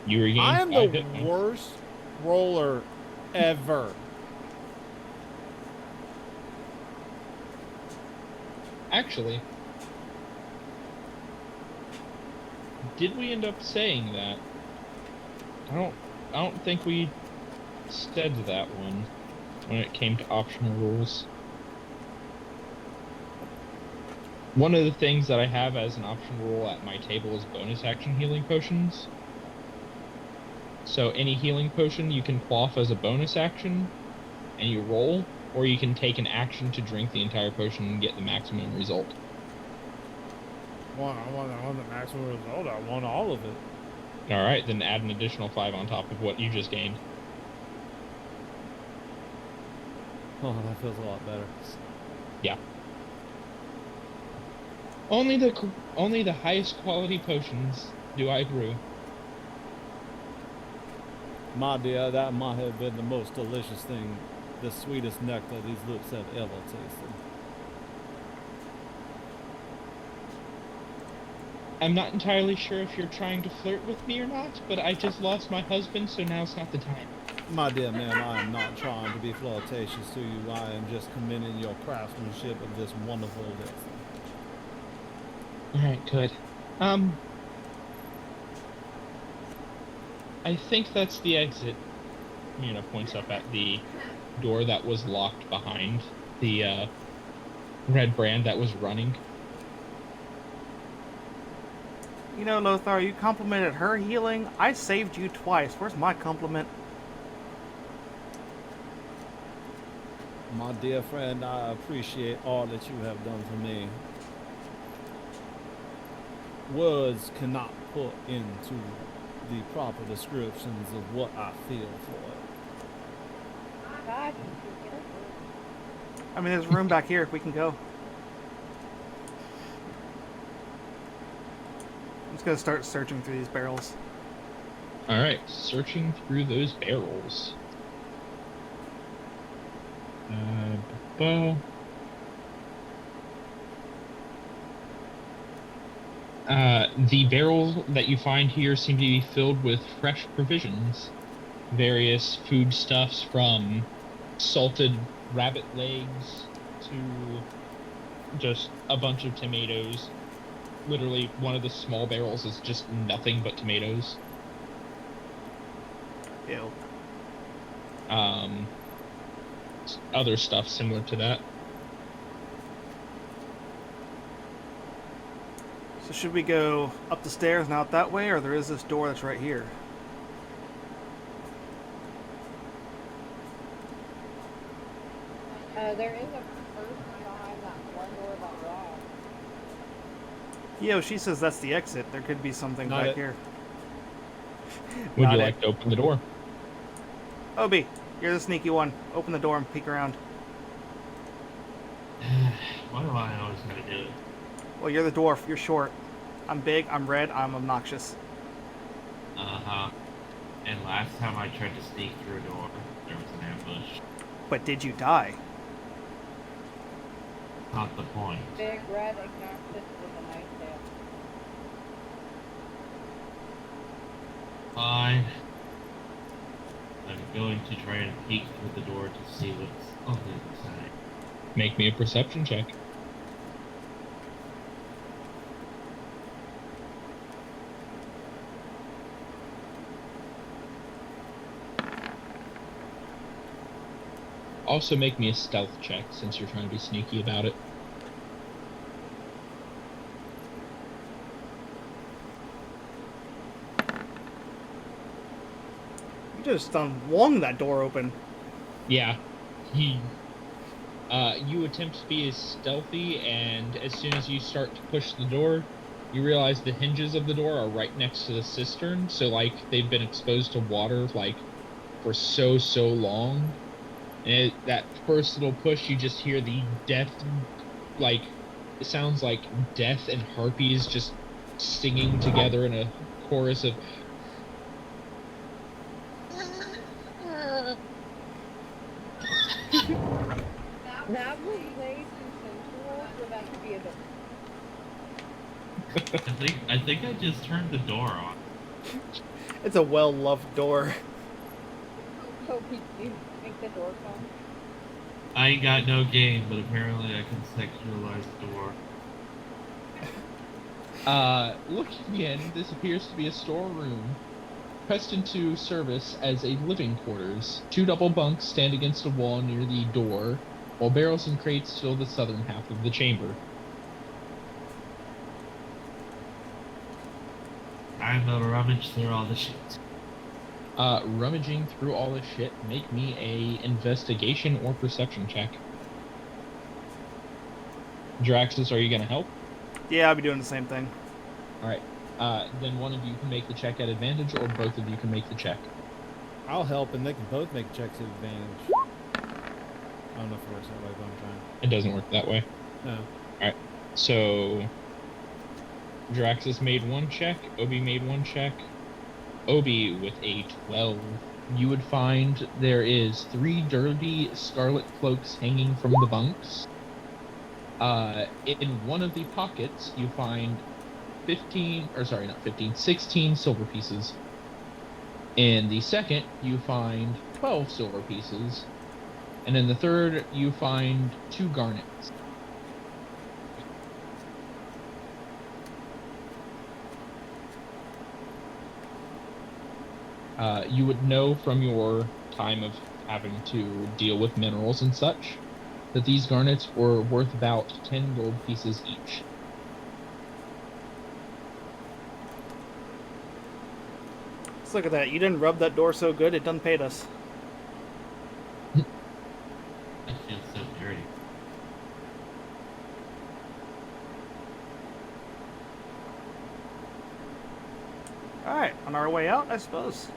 You regain I am 5 the hit points. worst roller ever. Actually, did we end up saying that? I don't think we said that one when it came to optional rules. One of the things that I have as an optional rule at my table is bonus action healing potions. So any healing potion you can quaff as a bonus action, and you roll, or you can take an action to drink the entire potion and get the maximum result. I want the maximum result. I want all of it. Alright, then add an additional 5 on top of what you just gained. Oh, that feels a lot better. Yeah. Only the highest quality potions do I brew. My dear, that might have been the most delicious thing, the sweetest nectar these lips have ever tasted. I'm not entirely sure if you're trying to flirt with me or not, but I just lost my husband, so now's not the time. My dear ma'am, I am not trying to be flirtatious to you. I am just commending your craftsmanship of this wonderful vessel. Alright, good. I think that's the exit. Mina points up at the door that was locked behind the red brand that was running. You know, Lothar, you complimented her healing. I saved you twice. Where's my compliment? My dear friend, I appreciate all that you have done for me. Words cannot put into the proper descriptions of what I feel for it. God, I mean, there's room back here if we can go. I'm just gonna start searching through these barrels. Alright, searching through those barrels. The barrels that you find here seem to be filled with fresh provisions. Various foodstuffs from salted rabbit legs to just a bunch of tomatoes. Literally, one of the small barrels is just nothing but tomatoes. Ew. Other stuff similar to that. So should we go up the stairs and out that way, or there is this door that's right here? there is a person behind that one door that locked. Yo, she says that's the exit. There could be something Not back it. here. Would Not you it. like to open the door? Obi, you're the sneaky one. Open the door and peek around. Why do I always gotta do it? Well, you're the dwarf. You're short. I'm big. I'm red. I'm obnoxious. Uh-huh. And last time I tried to sneak through a door, there was an ambush. But did you die? Not the point. Big red obnoxious with a nice tail. Fine. I'm going to try and peek through the door to see what's on the other side. Make me a perception check. Also make me a stealth check since you're trying to be sneaky about it. You just wong that door open. Yeah. You attempt to be as stealthy, and as soon as you start to push the door, you realize the hinges of the door are right next to the cistern, so like they've been exposed to water like for so long. And that first little push, you just hear the death, like it sounds like death and harpies just singing together in a chorus of. That was way too sensual for that to be a door. I think I just turned the door on. It's a well-loved door. So we do make the door come. I ain't got no game, but apparently I can sexualize the door. Looking in, this appears to be a storeroom, pressed into service as a living quarters. 2 double bunks stand against a wall near the door, while barrels and crates fill the southern half of the chamber. I'm gonna rummage through all the shit. Rummaging through all this shit, make me a investigation or perception check. Draxus, are you gonna help? Yeah, I'll be doing the same thing. Alright. Then one of you can make the check at advantage, or both of you can make the check. I'll help, and they can both make checks at advantage. I don't know if it works that way, but I'm trying. It doesn't work that way. No. Alright. So Draxus made 1 check, Obi made 1 check. Obi with a 12. You would find there is 3 dirty scarlet cloaks hanging from the bunks. In one of the pockets, you find 16 silver pieces. In the second, you find 12 silver pieces. And in the third, you find 2 garnets. You would know from your time of having to deal with minerals and such that these garnets were worth about 10 gold pieces each. Let's look at that. You didn't rub that door so good, it done paid us. That feels so dirty. Alright, on our way out, I suppose.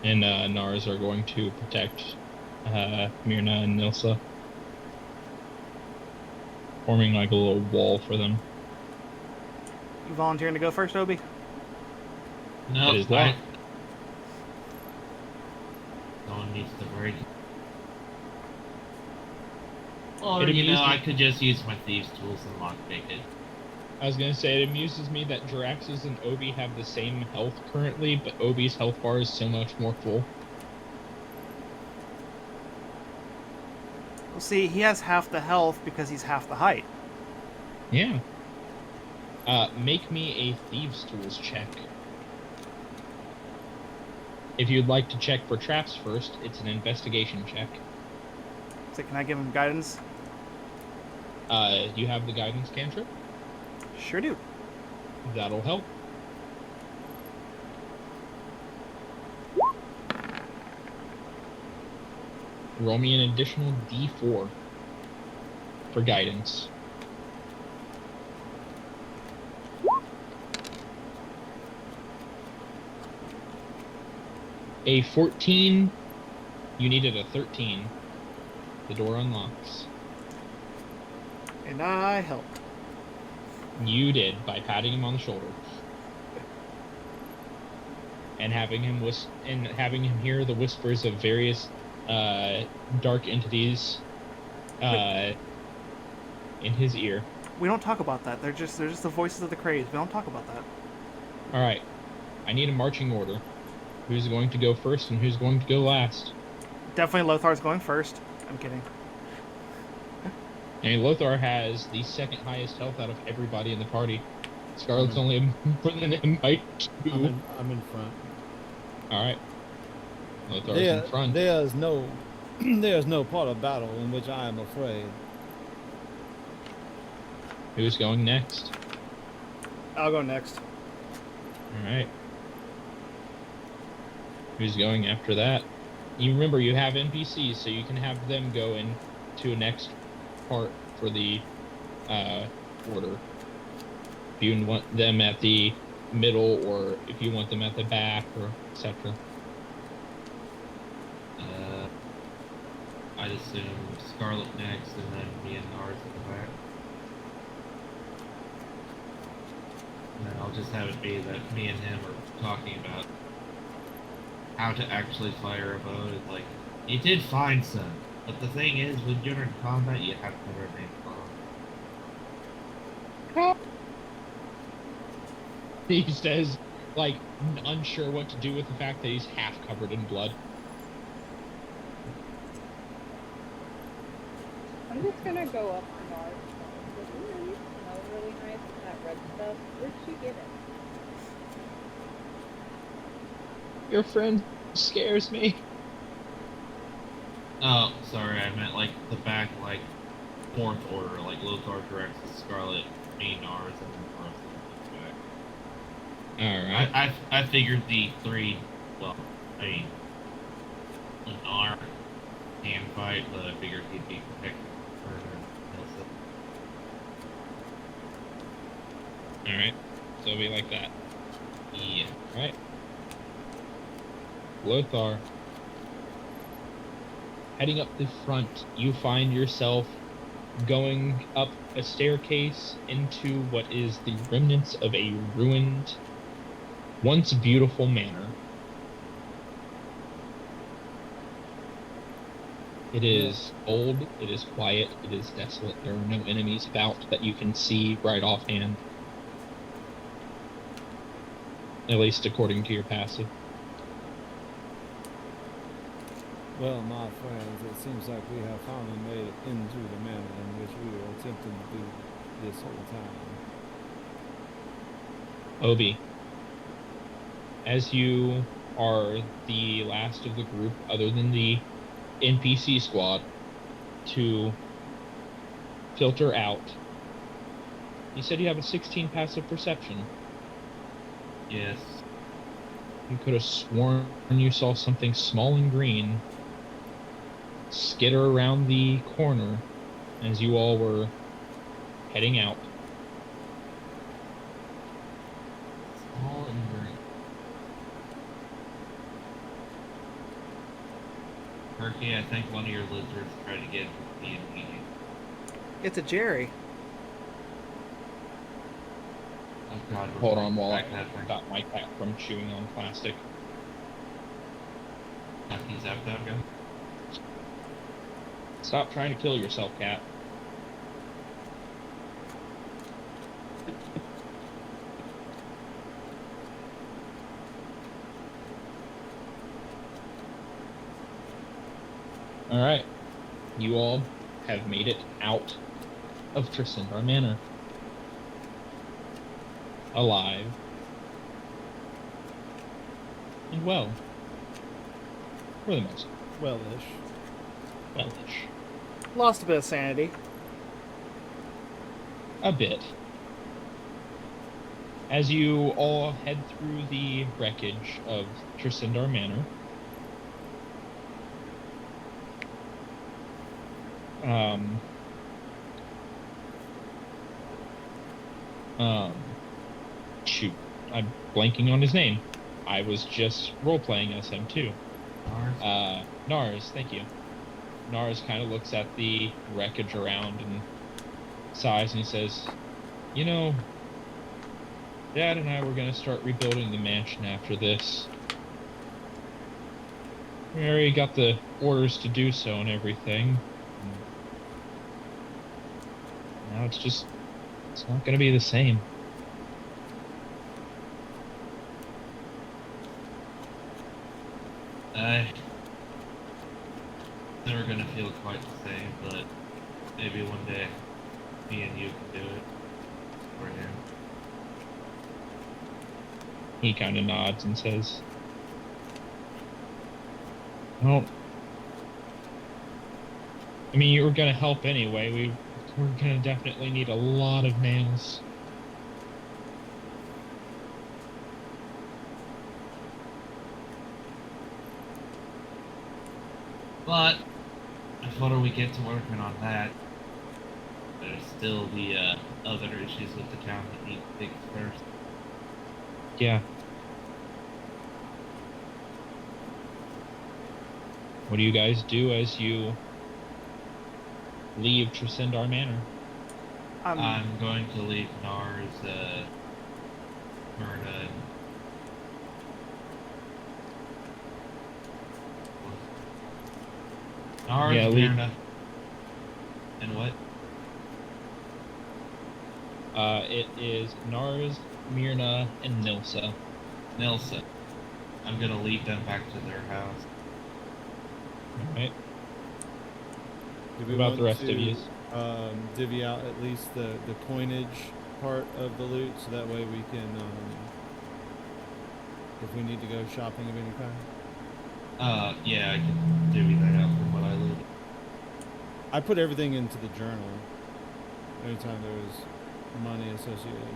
And Nars are going to protect Myrna and Nilsa, forming like a little wall for them. You volunteering to go first, Obi? No, It is locked. Someone needs to break. Or, It you know, amused me- I could just use my thieves' tools and lockpick it. I was gonna say, it amuses me that Draxus and Obi have the same health currently, but Obi's health bar is so much more full. Well, see, he has half the health because he's half the height. Yeah. Make me a thieves' tools check. If you'd like to check for traps first, it's an investigation check. So can I give him guidance? You have the guidance cantrip? Sure do. That'll help. Roll me an additional D4 for guidance. A 14. You needed a 13. The door unlocks. And I help. You did by patting him on the shoulder and having him hear the whispers of various dark entities in his ear. We don't talk about that. They're just the voices of the crazed. We don't talk about that. All right, I need a marching order. Who's going to go first and who's going to go last? Definitely Lothar's going first. I'm kidding. And Lothar has the second highest health out of everybody in the party. Scarlet's only more than him by 2. I'm in front. All right. Lothar's in front. There's no part of battle in which I am afraid. Who's going next? I'll go next. All right. Who's going after that? You remember you have NPCs, so you can have them go into a next part for the order. If you want them at the middle, or if you want them at the back, or etc. I'd assume Scarlet next, and then me and Nars at the back. And then I'll just have it be that me and him are talking about how to actually fire a bow. It's like, you did find some, but the thing is, when you're in combat, you have to remain calm. He says, like, unsure what to do with the fact that he's half covered in blood. I'm just gonna go up to Mars. Ooh, you smell really nice with that red stuff. Where'd you get it? Your friend scares me. Oh, sorry, I meant like the back, like 4th order, like Lothar directs the Scarlet, me, Nars, and then the rest of the back. Alright. I figured the 3, well, I mean, an R hand fight, but I figured he'd be protected further. Alright. So it'll be like that. Yeah. Alright. Lothar. Heading up the front, you find yourself going up a staircase into what is the remnants of a ruined, once beautiful manor. It is old, it is quiet, it is desolate. There are no enemies about that you can see right offhand. At least according to your passive. Well, my friends, it seems like we have finally made it into the manner in which we were attempting to do this whole time. Obi, as you are the last of the group, other than the NPC squad, to filter out, you said you have a 16 passive perception. Yes. You could have sworn you saw something small and green skitter around the corner as you all were heading out. Small and green. Perky, I think one of your lizards tried to get me and eat you. It's a Jerry. Oh god, we're Hold on while I back that thing. got my cat from chewing on plastic. He's out that guy. Stop trying to kill yourself, cat. Alright. You all have made it out of Trisindar Manor. Alive. And well. For the most. Well-ish. Well-ish. Lost a bit of sanity. A bit. As you all head through the wreckage of Trisindar Manor, shoot, I'm blanking on his name. I was just role-playing as him, too. Ours? Nars, thank you. Nars kind of looks at the wreckage around and sighs, and he says, you know, Dad and I were going to start rebuilding the mansion after this. We already got the orders to do so and everything. Now it's not going to be the same. Never gonna feel quite the same, but maybe one day me and you can do it for him. He kind of nods and says, well, I mean, you were going to help anyway. We're going to definitely need a lot of nails. But before we get to working on that, there's still the other issues with the town that need fixed first. Yeah. What do you guys do as you leave Tresendar Manor? I'm going to leave Nars, Myrna, and Nars, Yeah, Myrna, and what? It is Nars, Myrna, and Nilsa. Nilsa. I'm gonna lead them back to their house. Alright. Do What about the rest to, of you? Divvy out at least the coinage part of the loot, so that way we can, if we need to go shopping of any kind. Yeah, I can divvy that out from what I looted. I put everything into the journal anytime there was money associated.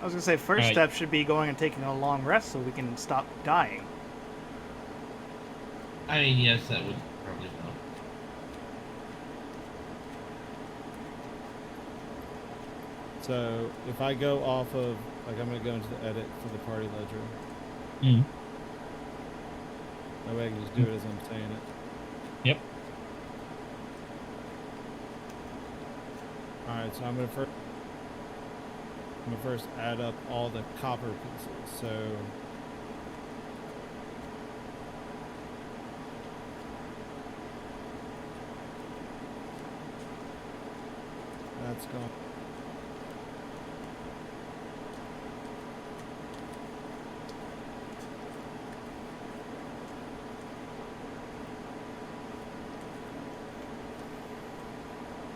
I was gonna say first Right. step should be going and taking a long rest so we can stop dying. I mean, yes, that would probably help. So if I go off of, like, I'm gonna go into the edit for the party ledger. Mm. That way I can just do it as I'm saying it. Yep. Alright, so I'm gonna first add up all the copper pieces. So that's gone.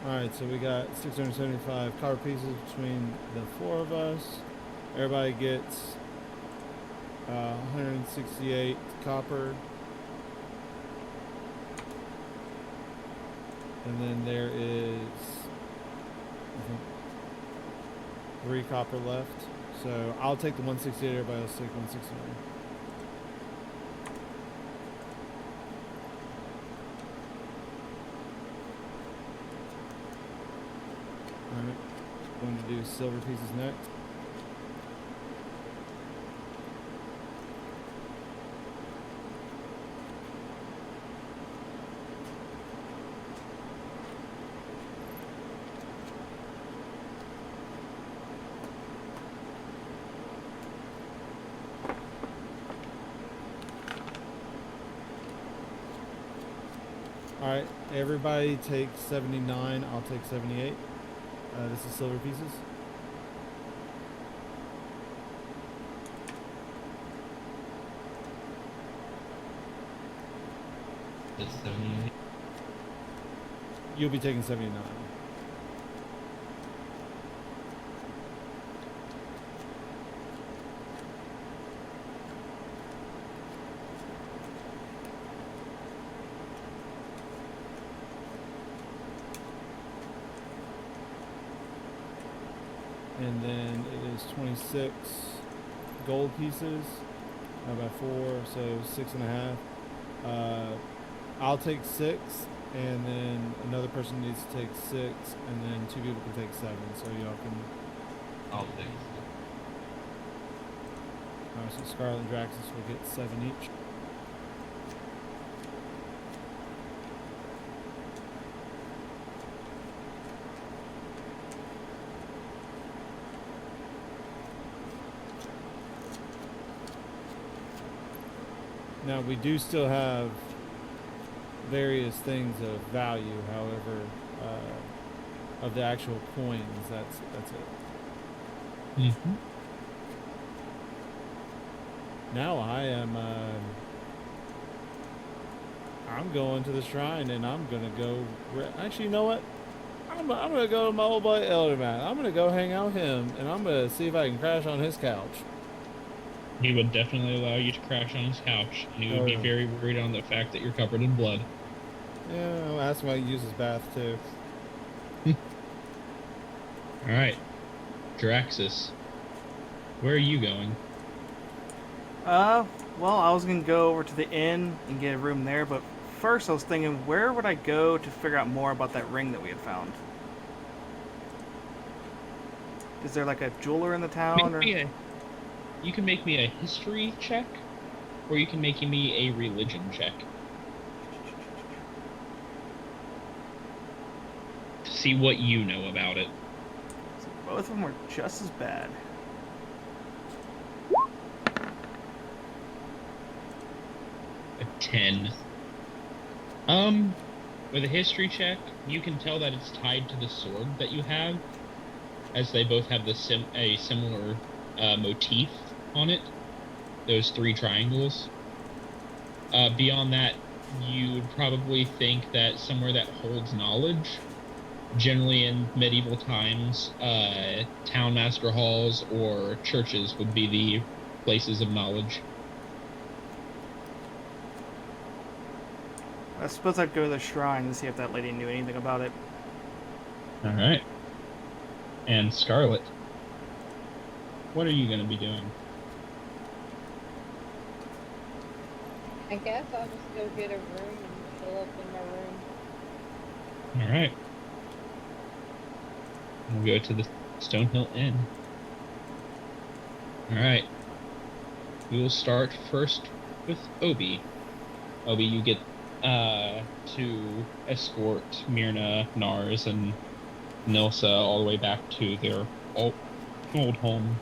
Alright, so we got 675 copper pieces between the four of us. Everybody gets 168 copper. And then there is, I think, 3 copper left. So I'll take the 168, everybody else take 169. Alright, going to do silver pieces next. Alright, everybody takes 79, I'll take 78. This is silver pieces. Just 78. You'll be taking 79. And then it is 26 gold pieces by 4, so 6.5. I'll take 6, and then another person needs to take 6, and then 2 people can take 7. So y'all can. I'll take So Scarlet and Draxus will get 7 each. Now we do still have various things of value, however, of the actual coins. That's it. Mm-hmm. Now I am. I'm going to the shrine, and I'm gonna go. Actually, you know what? I'm gonna go to my old boy Elder Man. I'm gonna go hang out with him, and I'm gonna see if I can crash on his couch. He would definitely allow you to crash on his couch. He would be very worried on the fact that you're covered in blood. Yeah, I'll ask him how he uses his bath too. Alright. Draxus. Where are you going? Well, I was gonna go over to the inn and get a room there, but first I was thinking, where would I go to figure out more about that ring that we had found? Is there like a jeweler in the town? You can make me a history check, or you can make me a religion check. To see what you know about it. So both of them were just as bad. A 10. With a history check, you can tell that it's tied to the sword that you have, as they both have a similar motif on it. Those 3 triangles. Beyond that, you would probably think that somewhere that holds knowledge, generally in medieval times, town master halls or churches would be the places of knowledge. I suppose I'd go to the shrine and see if that lady knew anything about it. Alright. And Scarlet, what are you going to be doing? I guess I'll just go get a room and chill up in my room. Alright. We'll go to the Stonehill Inn. Alright. We will start first with Obi. Obi, you get to escort Myrna, Nars, and Nilsa all the way back to their old home.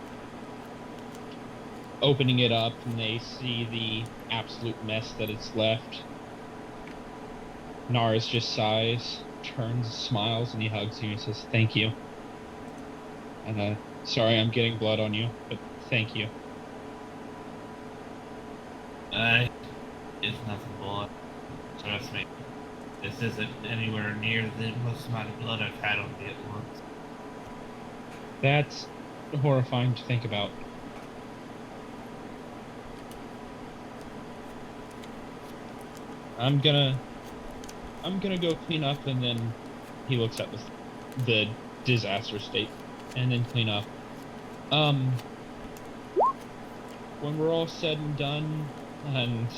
Opening it up, and they see the absolute mess that it's left. Nars just sighs, turns, smiles, and he hugs you and says, "Thank you. And sorry I'm getting blood on you, but thank you." It's nothing blood. Trust me. This isn't anywhere near the most amount of blood I've had on me at once. That's horrifying to think about. I'm gonna go clean up, and then he looks at the disaster state, and then clean up. When we're all said and done, and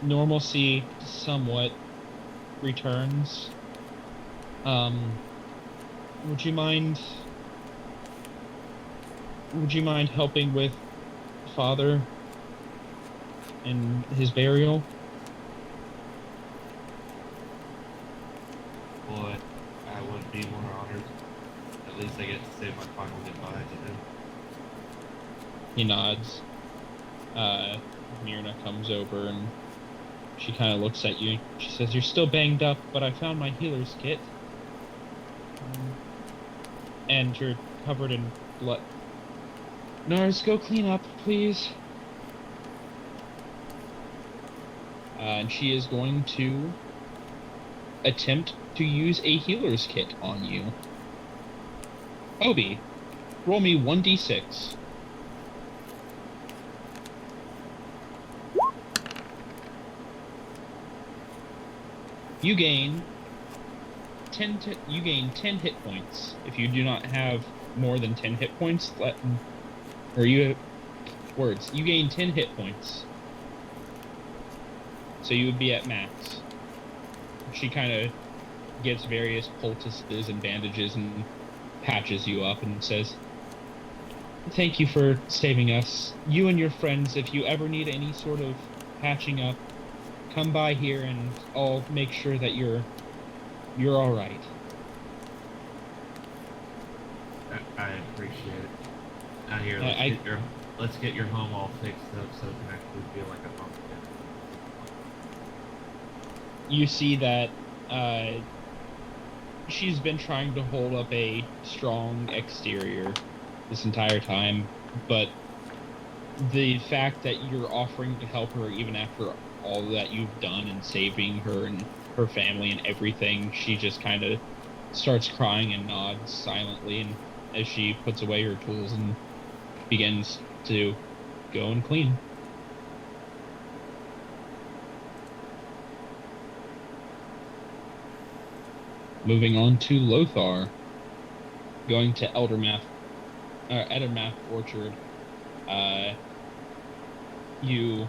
normalcy somewhat returns, would you mind helping with Father and his burial? Boy, I would be more honored. At least I get to say my final goodbye to him. He nods. Myrna comes over and she kind of looks at you. She says, "You're still banged up, but I found my healer's kit. And you're covered in blood. Nars, go clean up, please." And she is going to attempt to use a healer's kit on you. Obi, roll me 1d6. You gain 10 hit points. If you do not have more than 10 hit points, you gain 10 hit points. So you would be at max. She kind of gives various poultices and bandages and patches you up and says, thank you for saving us. You and your friends, if you ever need any sort of patching up, come by here and I'll make sure that you're all right. I appreciate it. Now here, I let's get your home all fixed up so it can actually feel like a home again. You see that she's been trying to hold up a strong exterior this entire time, but the fact that you're offering to help her even after all that you've done and saving her and her family and everything, she just kind of starts crying and nods silently, and as she puts away her tools and begins to go and clean. Moving on to Lothar, going to Eldermath Orchard. You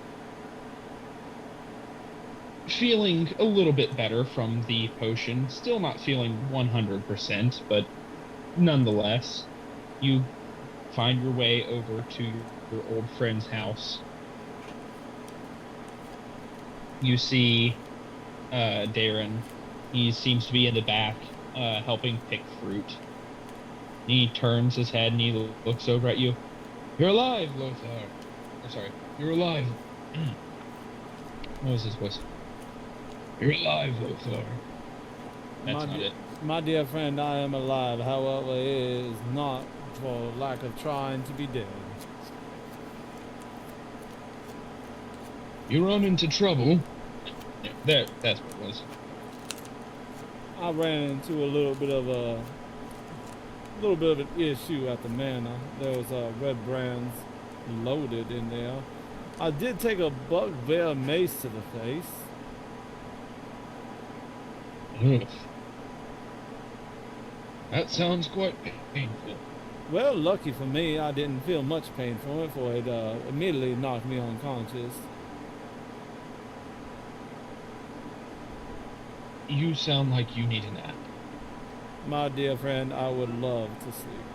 feeling a little bit better from the potion, still not feeling 100%, but nonetheless, you find your way over to your old friend's house. You see Darren. He seems to be in the back, helping pick fruit. He turns his head and he looks over at you. You're alive, Lothar. I'm sorry. You're alive. What was his voice? You're alive, Lothar. That's not it. My dear friend, I am alive. However, it is not for lack of trying to be dead. You run into trouble. Yeah, that's what it was. I ran into a little bit of an issue at the manor. There was red brands loaded in there. I did take a bugbear mace to the face. Ugh. That sounds quite painful. Well, lucky for me, I didn't feel much pain from it, for it immediately knocked me unconscious. You sound like you need a nap. My dear friend, I would love to sleep.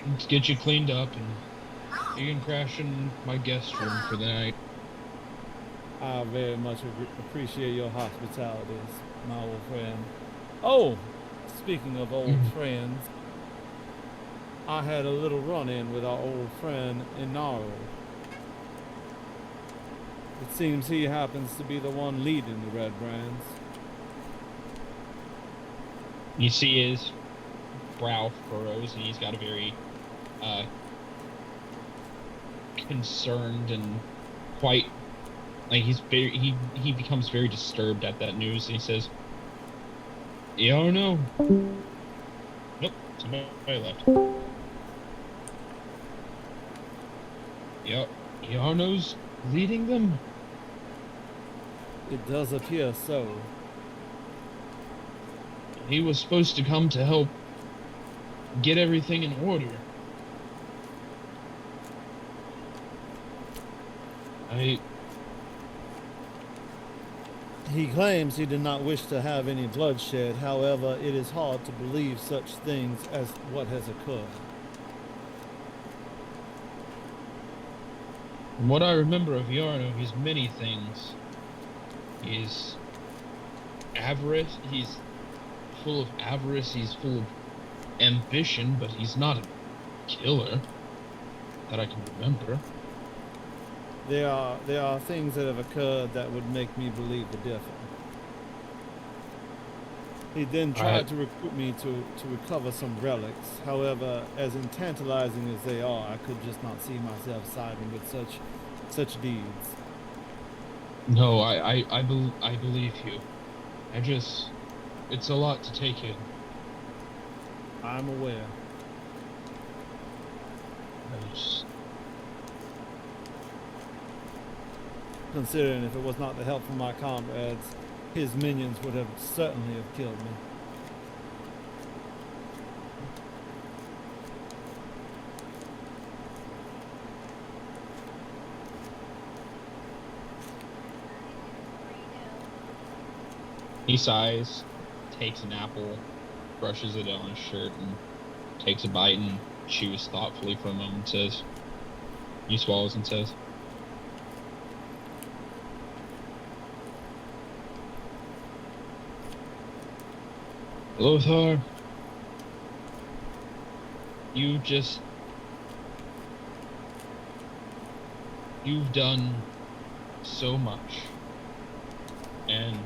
Let's get you cleaned up and you can crash in my guest room for the night. I very much appreciate your hospitality, my old friend. Oh, speaking of old friends, I had a little run-in with our old friend Inaro. It seems he happens to be the one leading the Red Brands. You see his brow furrows and he's got a very concerned and quite like he becomes very disturbed at that news, and he says, "Yeah, or no?" Nope, somebody left. Yep, Yarno's leading them. It does appear so. He was supposed to come to help get everything in order. He claims he did not wish to have any bloodshed. However, it is hard to believe such things as what has occurred. From what I remember of Yarno, he's many things. He's avarice. He's full of avarice. He's full of ambition, but he's not a killer that I can remember. There are things that have occurred that would make me believe the different. He then tried to recruit me to recover some relics. However, as tantalizing as they are, I could just not see myself siding with such deeds. No, I believe you. It's a lot to take in. I'm aware. Considering if it was not the help from my comrades, his minions would have certainly have killed me. He sighs, takes an apple, brushes it on his shirt and takes a bite and chews thoughtfully for a moment and says, he swallows and says, Lothar, you've done so much, and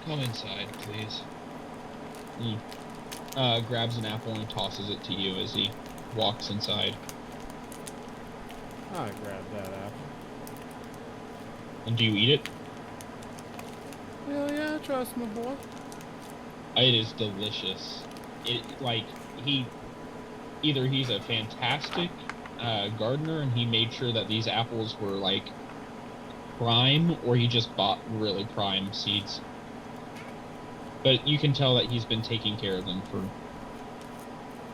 come inside, please. He grabs an apple and tosses it to you as he walks inside. I grabbed that apple. And do you eat it? Hell yeah, trust my boy. It is delicious. Either he's a fantastic gardener and he made sure that these apples were like prime, or he just bought really prime seeds. But you can tell that he's been taking care of them for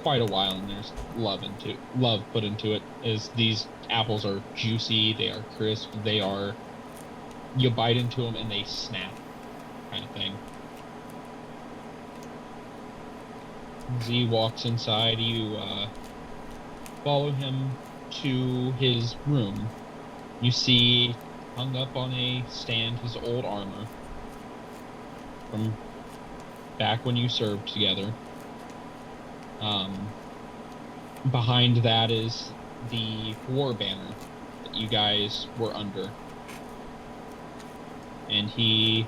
quite a while, and there's love put into it. As these apples are juicy, they are crisp, you bite into them and they snap, kind of thing. Z walks inside. You follow him to his room. You see hung up on a stand his old armor from back when you served together. Behind that is the war banner that you guys were under. And he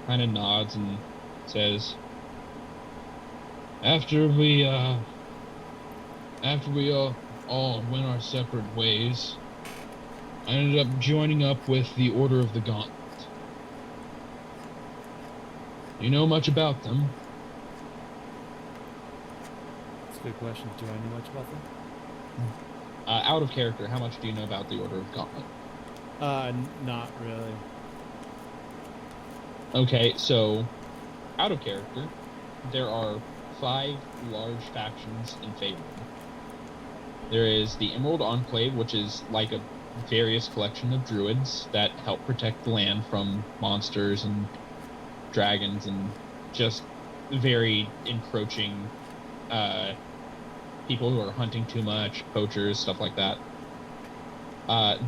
kind of nods and says, After we all went our separate ways, I ended up joining up with the Order of the Gauntlet. Do you know much about them? That's a good question. Do I know much about them? Out of character, how much do you know about the Order of the Gauntlet? Not really. Okay, so, out of character, there are 5 large factions in favor. There is the Emerald Enclave, which is like a various collection of druids that help protect the land from monsters and dragons and just very encroaching people who are hunting too much, poachers, stuff like that.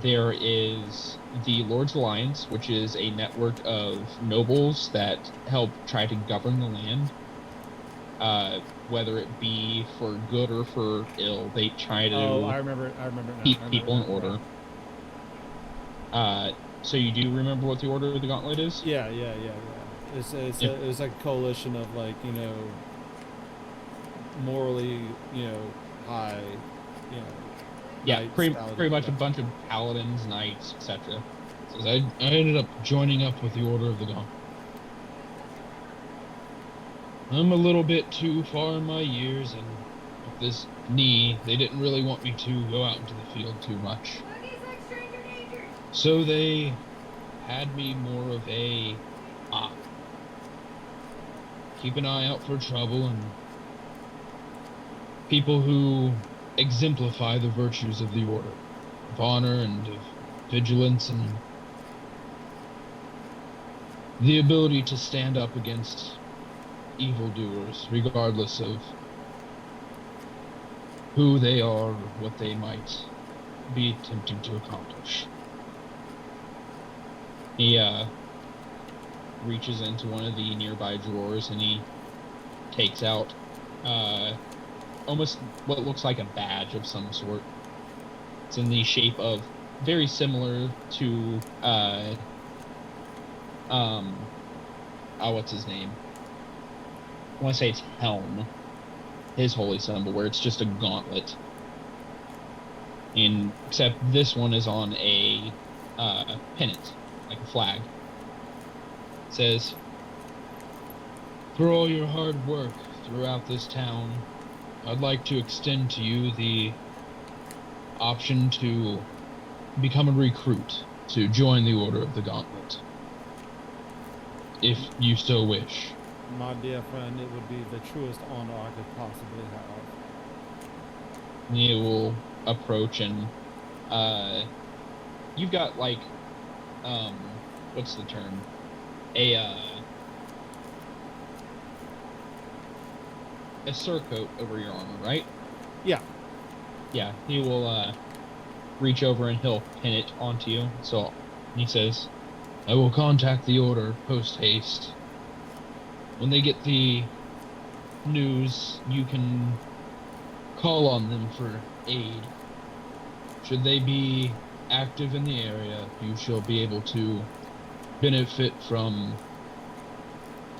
There is the Lord's Alliance, which is a network of nobles that help try to govern the land. Whether it be for good or for ill, they try to I remember it now. keep people in order. So you do remember what the Order of the Gauntlet is? Yeah. It's like a coalition of, like, morally, high, Yeah, knights, pretty paladins, much a stuff. bunch of paladins, knights, etc. Says, I ended up joining up with the Order of the Gauntlet. I'm a little bit too far in my years, and with this knee, they didn't really want me to go out into the field too much. So they had me more of a keep an eye out for trouble and people who exemplify the virtues of the order, of honor and of vigilance and the ability to stand up against evildoers, regardless of who they are or what they might be attempting to accomplish. He reaches into one of the nearby drawers and he takes out almost what looks like a badge of some sort. It's in the shape of very similar to what's his name? I want to say it's Helm, his holy symbol, where it's just a gauntlet. Except this one is on a pennant, like a flag. It says, "For all your hard work throughout this town, I'd like to extend to you the option to become a recruit to join the Order of the Gauntlet, if you so wish." My dear friend, it would be the truest honor I could possibly have. You will approach and you've got like what's the term? A surcoat over your armor, right? Yeah. Yeah, he will reach over and he'll pin it onto you. So he says, I will contact the order post haste. When they get the news, you can call on them for aid. Should they be active in the area, you shall be able to benefit from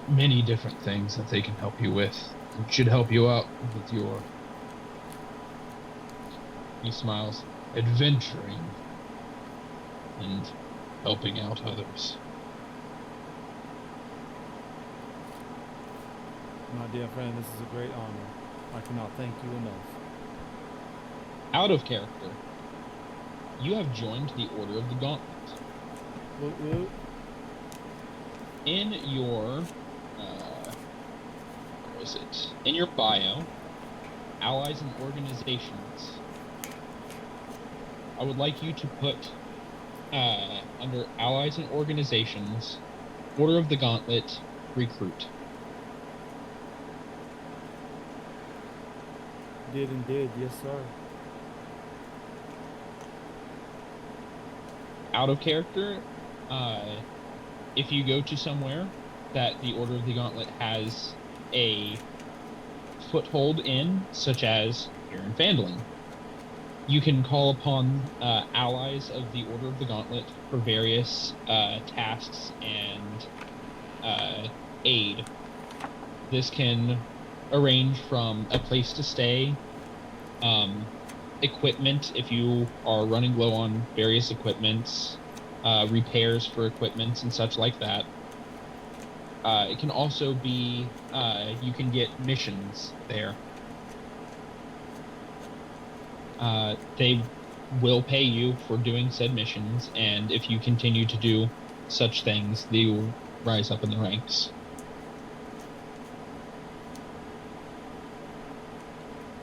many different things that they can help you with. It should help you out with your, he smiles, adventuring and helping out others. My dear friend, this is a great honor. I cannot thank you enough. Out of character, you have joined the Order of the Gauntlet. Woot woot. In your, where is it? In your bio, allies and organizations, I would like you to put, under allies and organizations, Order of the Gauntlet, recruit. Did indeed, yes sir. Out of character, if you go to somewhere that the Order of the Gauntlet has a foothold in, such as here in Phandalin, you can call upon allies of the Order of the Gauntlet for various tasks and aid. This can arrange from a place to stay, equipment if you are running low on various equipments, repairs for equipments and such like that. It can also be, you can get missions there. They will pay you for doing said missions, and if you continue to do such things, they will rise up in the ranks.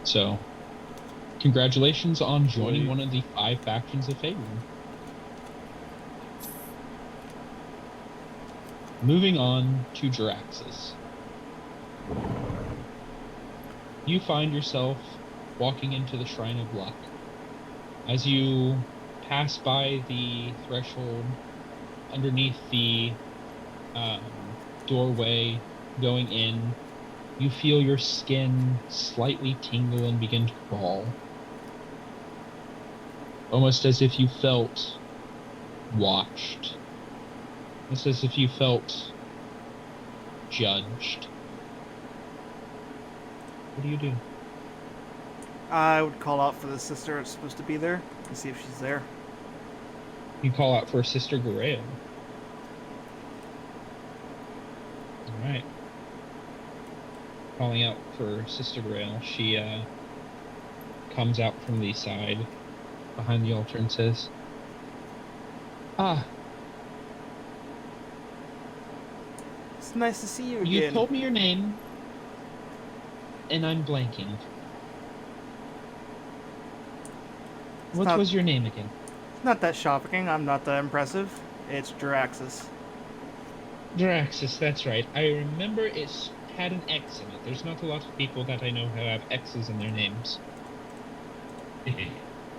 So, congratulations on joining one of the 5 factions of Faerun. Moving on to Jaraxxus. You find yourself walking into the Shrine of Luck. As you pass by the threshold underneath the doorway going in, you feel your skin slightly tingle and begin to crawl. Almost as if you felt watched. Almost as if you felt judged. What do you do? I would call out for the sister that's supposed to be there and see if she's there. You call out for Sister Grail. Alright. Calling out for Sister Grail, she comes out from the side behind the altar and says, Ah, It's nice to see you again. you told me your name, and I'm blanking. What was your name again? It's not that shocking. I'm not that impressive. It's Jaraxxus. Draxus, that's right. I remember it had an X in it. There's not a lot of people that I know who have X's in their names.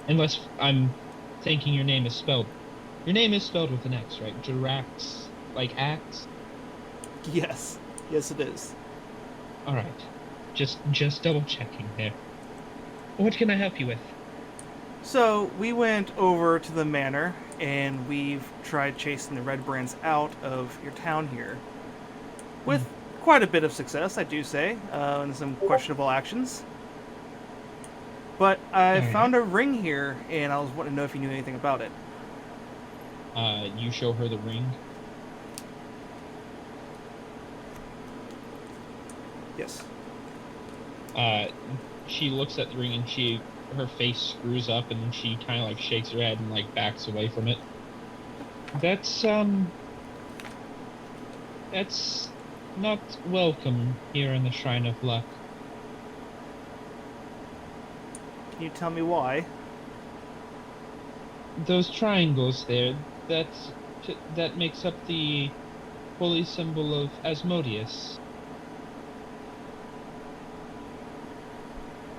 Unless I'm thinking your name is spelled. Your name is spelled with an X, right? Jarax, like axe? Yes. Yes, it is. Alright. Just double checking there. What can I help you with? So, we went over to the manor, and we've tried chasing the Red Brands out of your town here. With quite a bit of success, I do say, and some questionable actions. But I Alright. found a ring here, and I was wanting to know if you knew anything about it. You show her the ring. Yes. She looks at the ring and her face screws up and she kind of like shakes her head and like backs away from it. That's not welcome here in the Shrine of Luck. Can you tell me why? Those triangles there, that makes up the holy symbol of Asmodeus.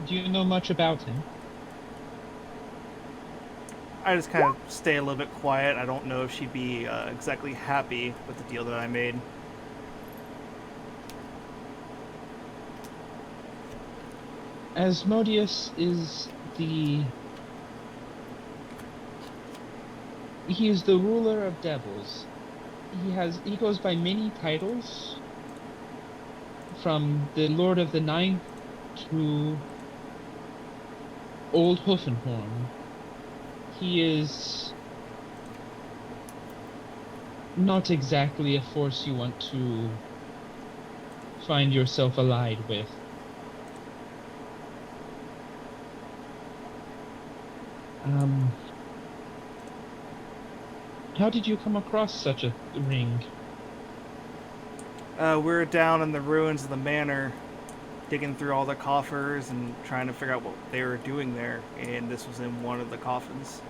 Do you know much about him? I just kind of stay a little bit quiet. I don't know if she'd be exactly happy with the deal that I made. Asmodeus is he is the ruler of devils. He goes by many titles, from the Lord of the Night to Old Hoofenhorn. He is not exactly a force you want to find yourself allied with. How did you come across such a ring? We're down in the ruins of the manor, digging through all the coffers and trying to figure out what they were doing there, and this was in one of the coffins.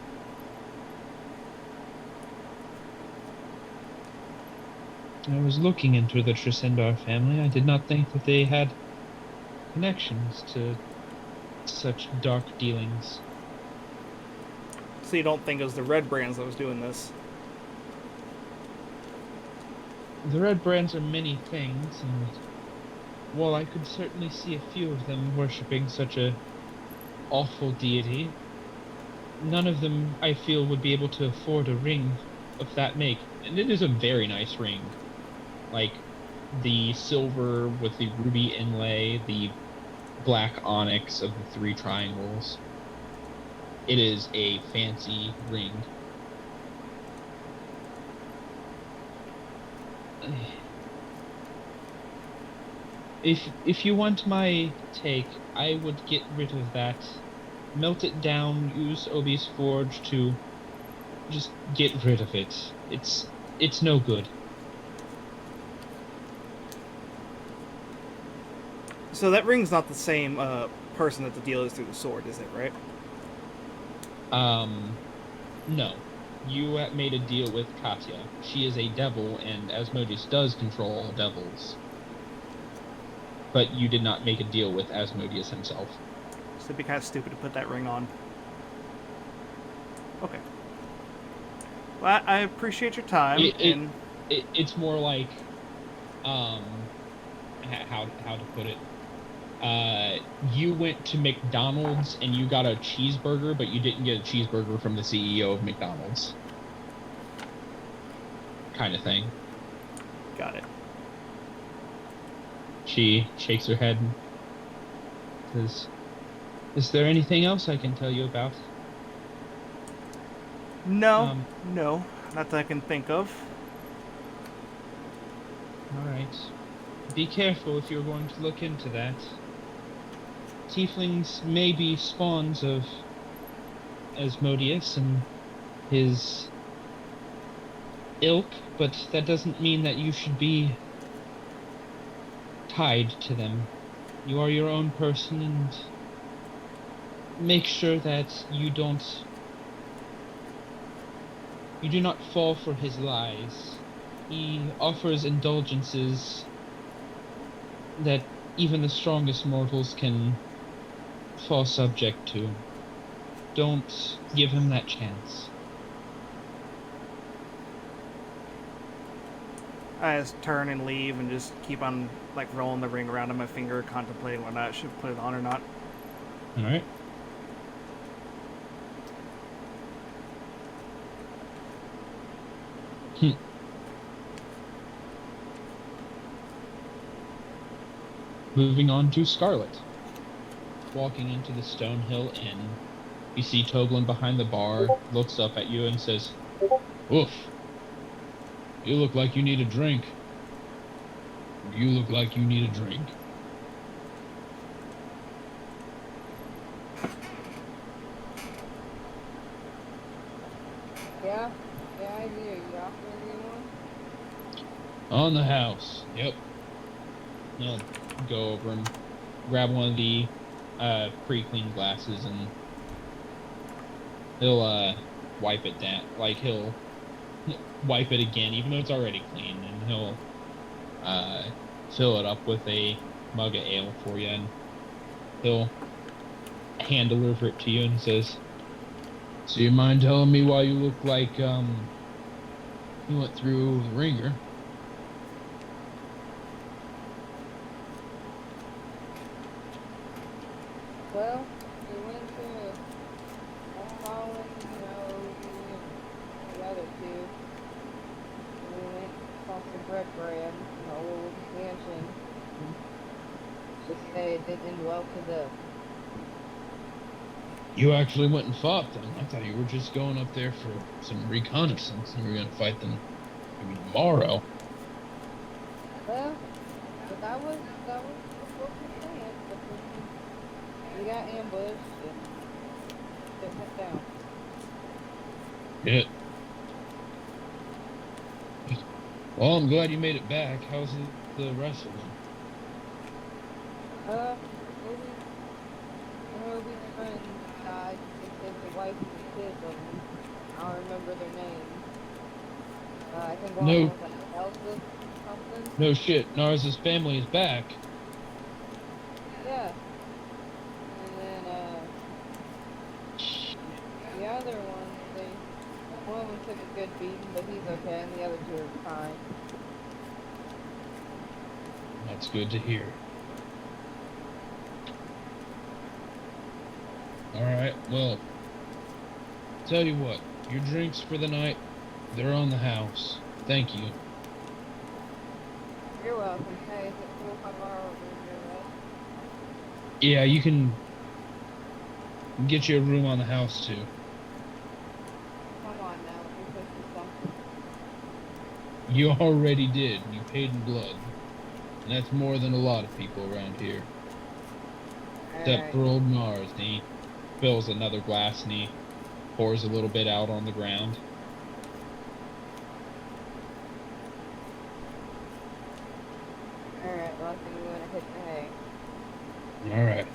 I was looking into the Tresendar family. I did not think that they had connections to such dark dealings. So you don't think it was the Red Brands that was doing this? The Red Brands are many things, and while I could certainly see a few of them worshipping such a awful deity, none of them, I feel, would be able to afford a ring of that make. And it is a very nice ring. Like, the silver with the ruby inlay, the black onyx of the 3 triangles. It is a fancy ring. If you want my take, I would get rid of that. Melt it down, use Obi's Forge to just get rid of it. It's no good. So that ring's not the same person that the deal is through the sword, is it, right? No. You made a deal with Katya. She is a devil, and Asmodeus does control all devils. But you did not make a deal with Asmodeus himself. So it'd be kind of stupid to put that ring on. Okay. Well, I appreciate your time. It's more like, how to put it. You went to McDonald's and you got a cheeseburger, but you didn't get a cheeseburger from the CEO of McDonald's. Kind of thing. Got it. She shakes her head and says, "Is there anything else I can tell you about?" No, no, not that I can think of. Alright. Be careful if you're going to look into that. Tieflings may be spawns of Asmodeus and his ilk, but that doesn't mean that you should be tied to them. You are your own person, and make sure that you do not fall for his lies. He offers indulgences that even the strongest mortals can fall subject to. Don't give him that chance. I just turn and leave and just keep on like rolling the ring around on my finger, contemplating whether I should put it on or not. Alright. Moving on to Scarlet. Walking into the stone hill inn, you see Toblin behind the bar, looks up at you and says, "Oof. You look like you need a drink. You look like you need a drink." Yeah, I do. You offering me one? On the house. Yep. I'll go over and grab one of the pre-cleaned glasses, and he'll wipe it down. Like he'll wipe it again, even though it's already clean, and he'll fill it up with a mug of ale for you, and he'll hand deliver it to you and says, "So you mind telling me why you look like you went through the ringer?" Well, we went to Holland, you know, me and the other two. We went across the bread brand, you know, old mansion. Just say it didn't end well for them. You actually went and fought them. I thought you were just going up there for some reconnaissance, and you were going to fight them maybe tomorrow. Well, but that was what we planned, but we got ambushed and it went down. Good. Well, I'm glad you made it back. How's the rest of them? Maybe friend died. They said the wife and the kids of them. I don't remember their names. I think one No. was like Elsa something. No shit. Nars's family is back. Yeah. And then the other one, one of them took a good beating, but he's okay, and the other two are fine. That's good to hear. Alright, well, tell you what, your drinks for the night, they're on the house. Thank you. You're welcome. Hey, is it cool if I borrow a room your rest? Yeah, you can get you a room on the house too. Come on now, let me push you something. You already did. You paid in blood. And that's more than a lot of people around here. Except for old Mars. He fills another glass and he pours a little bit out on the ground. Alright, well I think we want to hit the hay. Alright.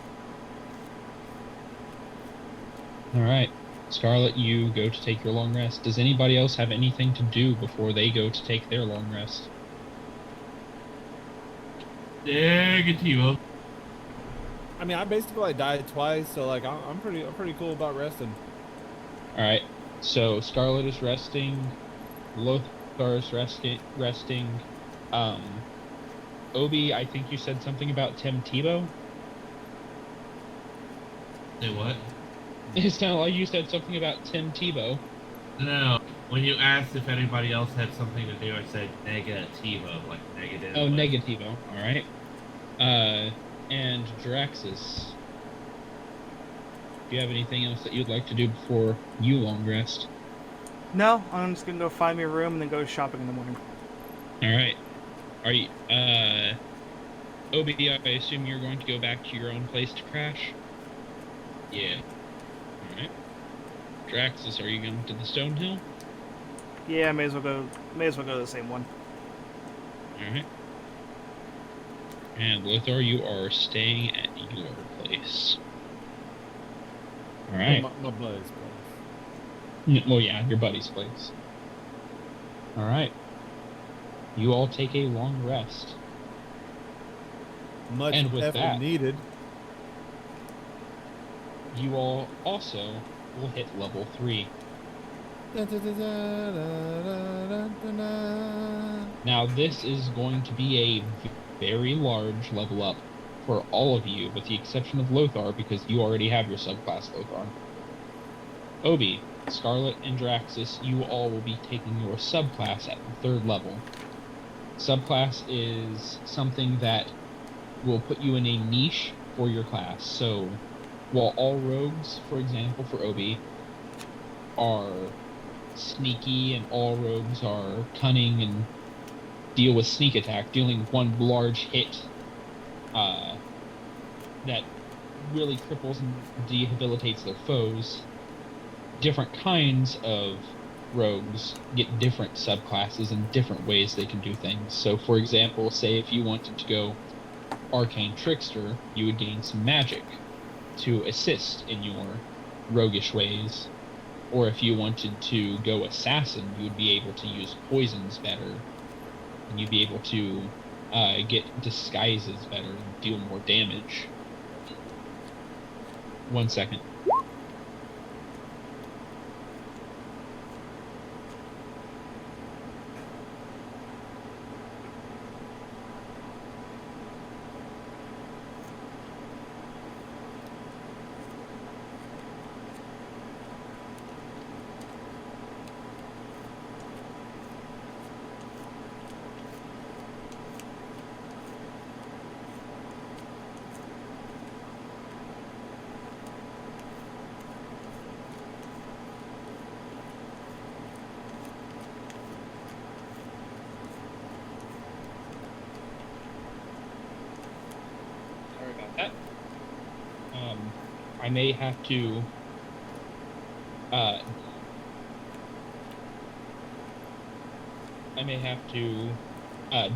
Alright. Scarlet, you go to take your long rest. Does anybody else have anything to do before they go to take their long rest? Negativo. I mean, I basically like died twice, so like I'm pretty cool about resting. Alright. So Scarlet is resting. Lothar is resting. Obi, I think you said something about Tim Tebow? Say what? It sounded like you said something about Tim Tebow. No. When you asked if anybody else had something to do, I said negativo, like negative. Oh, but... negativo. Alright. And Draxus. Do you have anything else that you'd like to do before you long rest? No, I'm just gonna go find me a room and then go shopping in the morning. Alright. Are you, Obi, I assume you're going to go back to your own place to crash? Yeah. Alright. Draxus, are you going to the Stonehill? Yeah, may as well go to the same one. Alright. And Lothar, you are staying at your place. Alright. My buddy's place. Well, yeah, your buddy's place. Alright. You all take a long rest. Much And with effort that- needed. You all also will hit level 3. Now, this is going to be a very large level up for all of you, with the exception of Lothar, because you already have your subclass Lothar. Obi, Scarlet, and Draxus, you all will be taking your subclass at the 3rd level. Subclass is something that will put you in a niche for your class. So, while all rogues, for example, for Obi, are sneaky and all rogues are cunning and deal with sneak attack, dealing one large hit that really cripples and debilitates their foes, different kinds of rogues get different subclasses and different ways they can do things. So, for example, say if you wanted to go Arcane Trickster, you would gain some magic. to assist in your roguish ways. Or if you wanted to go assassin, you would be able to use poisons better. And you'd be able to get disguises better and deal more damage. 1 second. Sorry about that. I may have to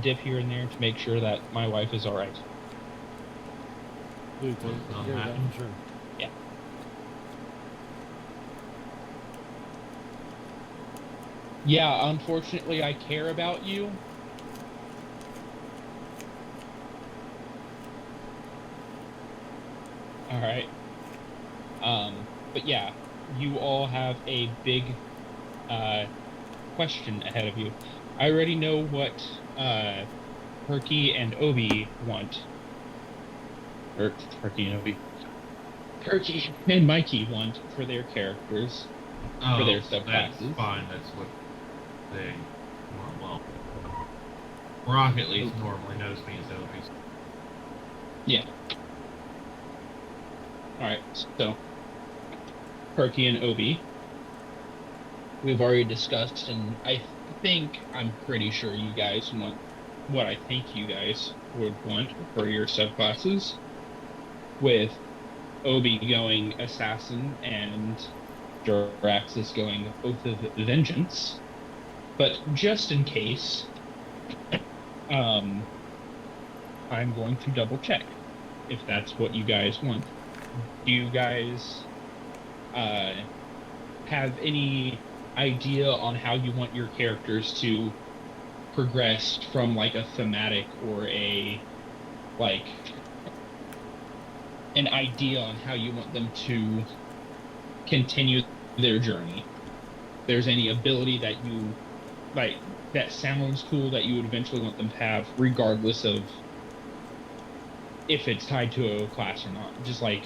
dip here and there to make sure that my wife is all right. Please take care of that, I'm sure. Yeah. Yeah, unfortunately, I care about you. All right. But yeah, you all have a big question ahead of you. I already know what Perky and Obi want. Or Perky and Obi. Perky and Mikey want for their characters. For their subclasses. That's fine. That's what they want. Well, Brock at least normally knows me as Obi. Yeah. Alright, so Perky and Obi, we've already discussed, and I'm pretty sure you guys want what I think you guys would want for your subclasses, with Obi going Assassin and Jaraxis going Oath of Vengeance. But just in case, I'm going to double check if that's what you guys want. Do you guys have any idea on how you want your characters to progress from like a thematic or an idea on how you want them to continue their journey? If there's any ability that you like that sounds cool that you would eventually want them to have, regardless of if it's tied to a class or not. Just like,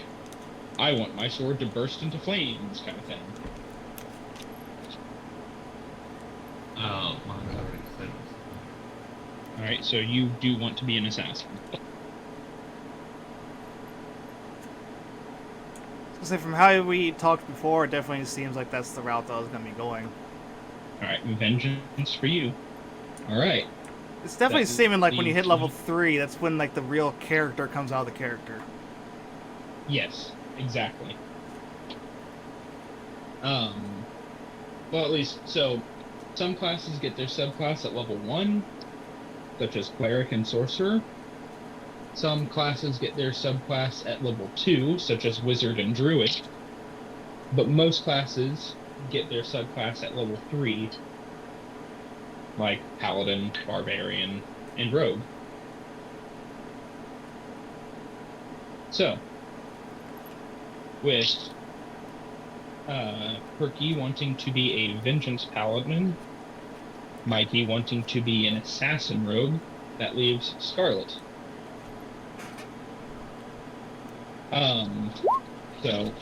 I want my sword to burst into flames kind of thing. Oh, mine's already said. Alright, so you do want to be an assassin. So from how we talked before, it definitely seems like that's the route that I was going to be going. Alright, vengeance for you. Alright. It's definitely That seeming like when you hit leaves level me- 3, that's when like the real character comes out of the character. Yes, exactly. Well, at least, so some classes get their subclass at level 1, such as Cleric and Sorcerer. Some classes get their subclass at level 2, such as Wizard and Druid. But most classes get their subclass at level 3, like Paladin, Barbarian, and Rogue. So, with Perky wanting to be a Vengeance Paladin, Mikey wanting to be an Assassin Rogue, that leaves Scarlet. So,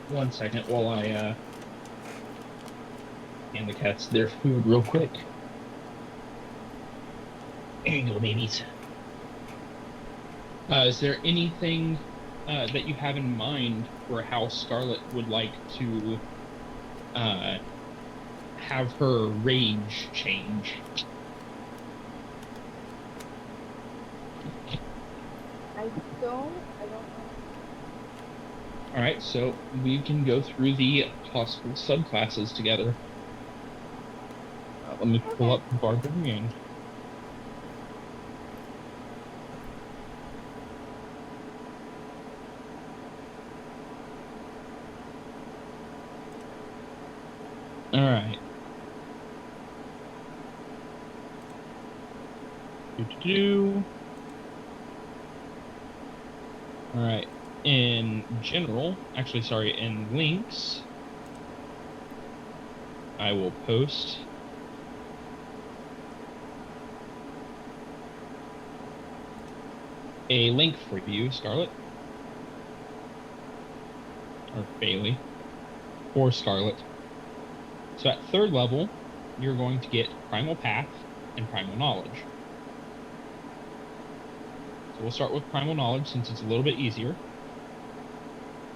1 second while I hand the cats their food real quick. Here you go, babies. Is there anything that you have in mind for how Scarlet would like to have her rage change? I don't know. Alright, so we can go through the possible subclasses together. Let me pull up Barbarian. All right. Do. All right. In general, actually, sorry, in links, I will post a link for you, Scarlet, or Bailey, for Scarlet. So at 3rd level, you're going to get Primal Path and Primal Knowledge. So we'll start with Primal Knowledge since it's a little bit easier.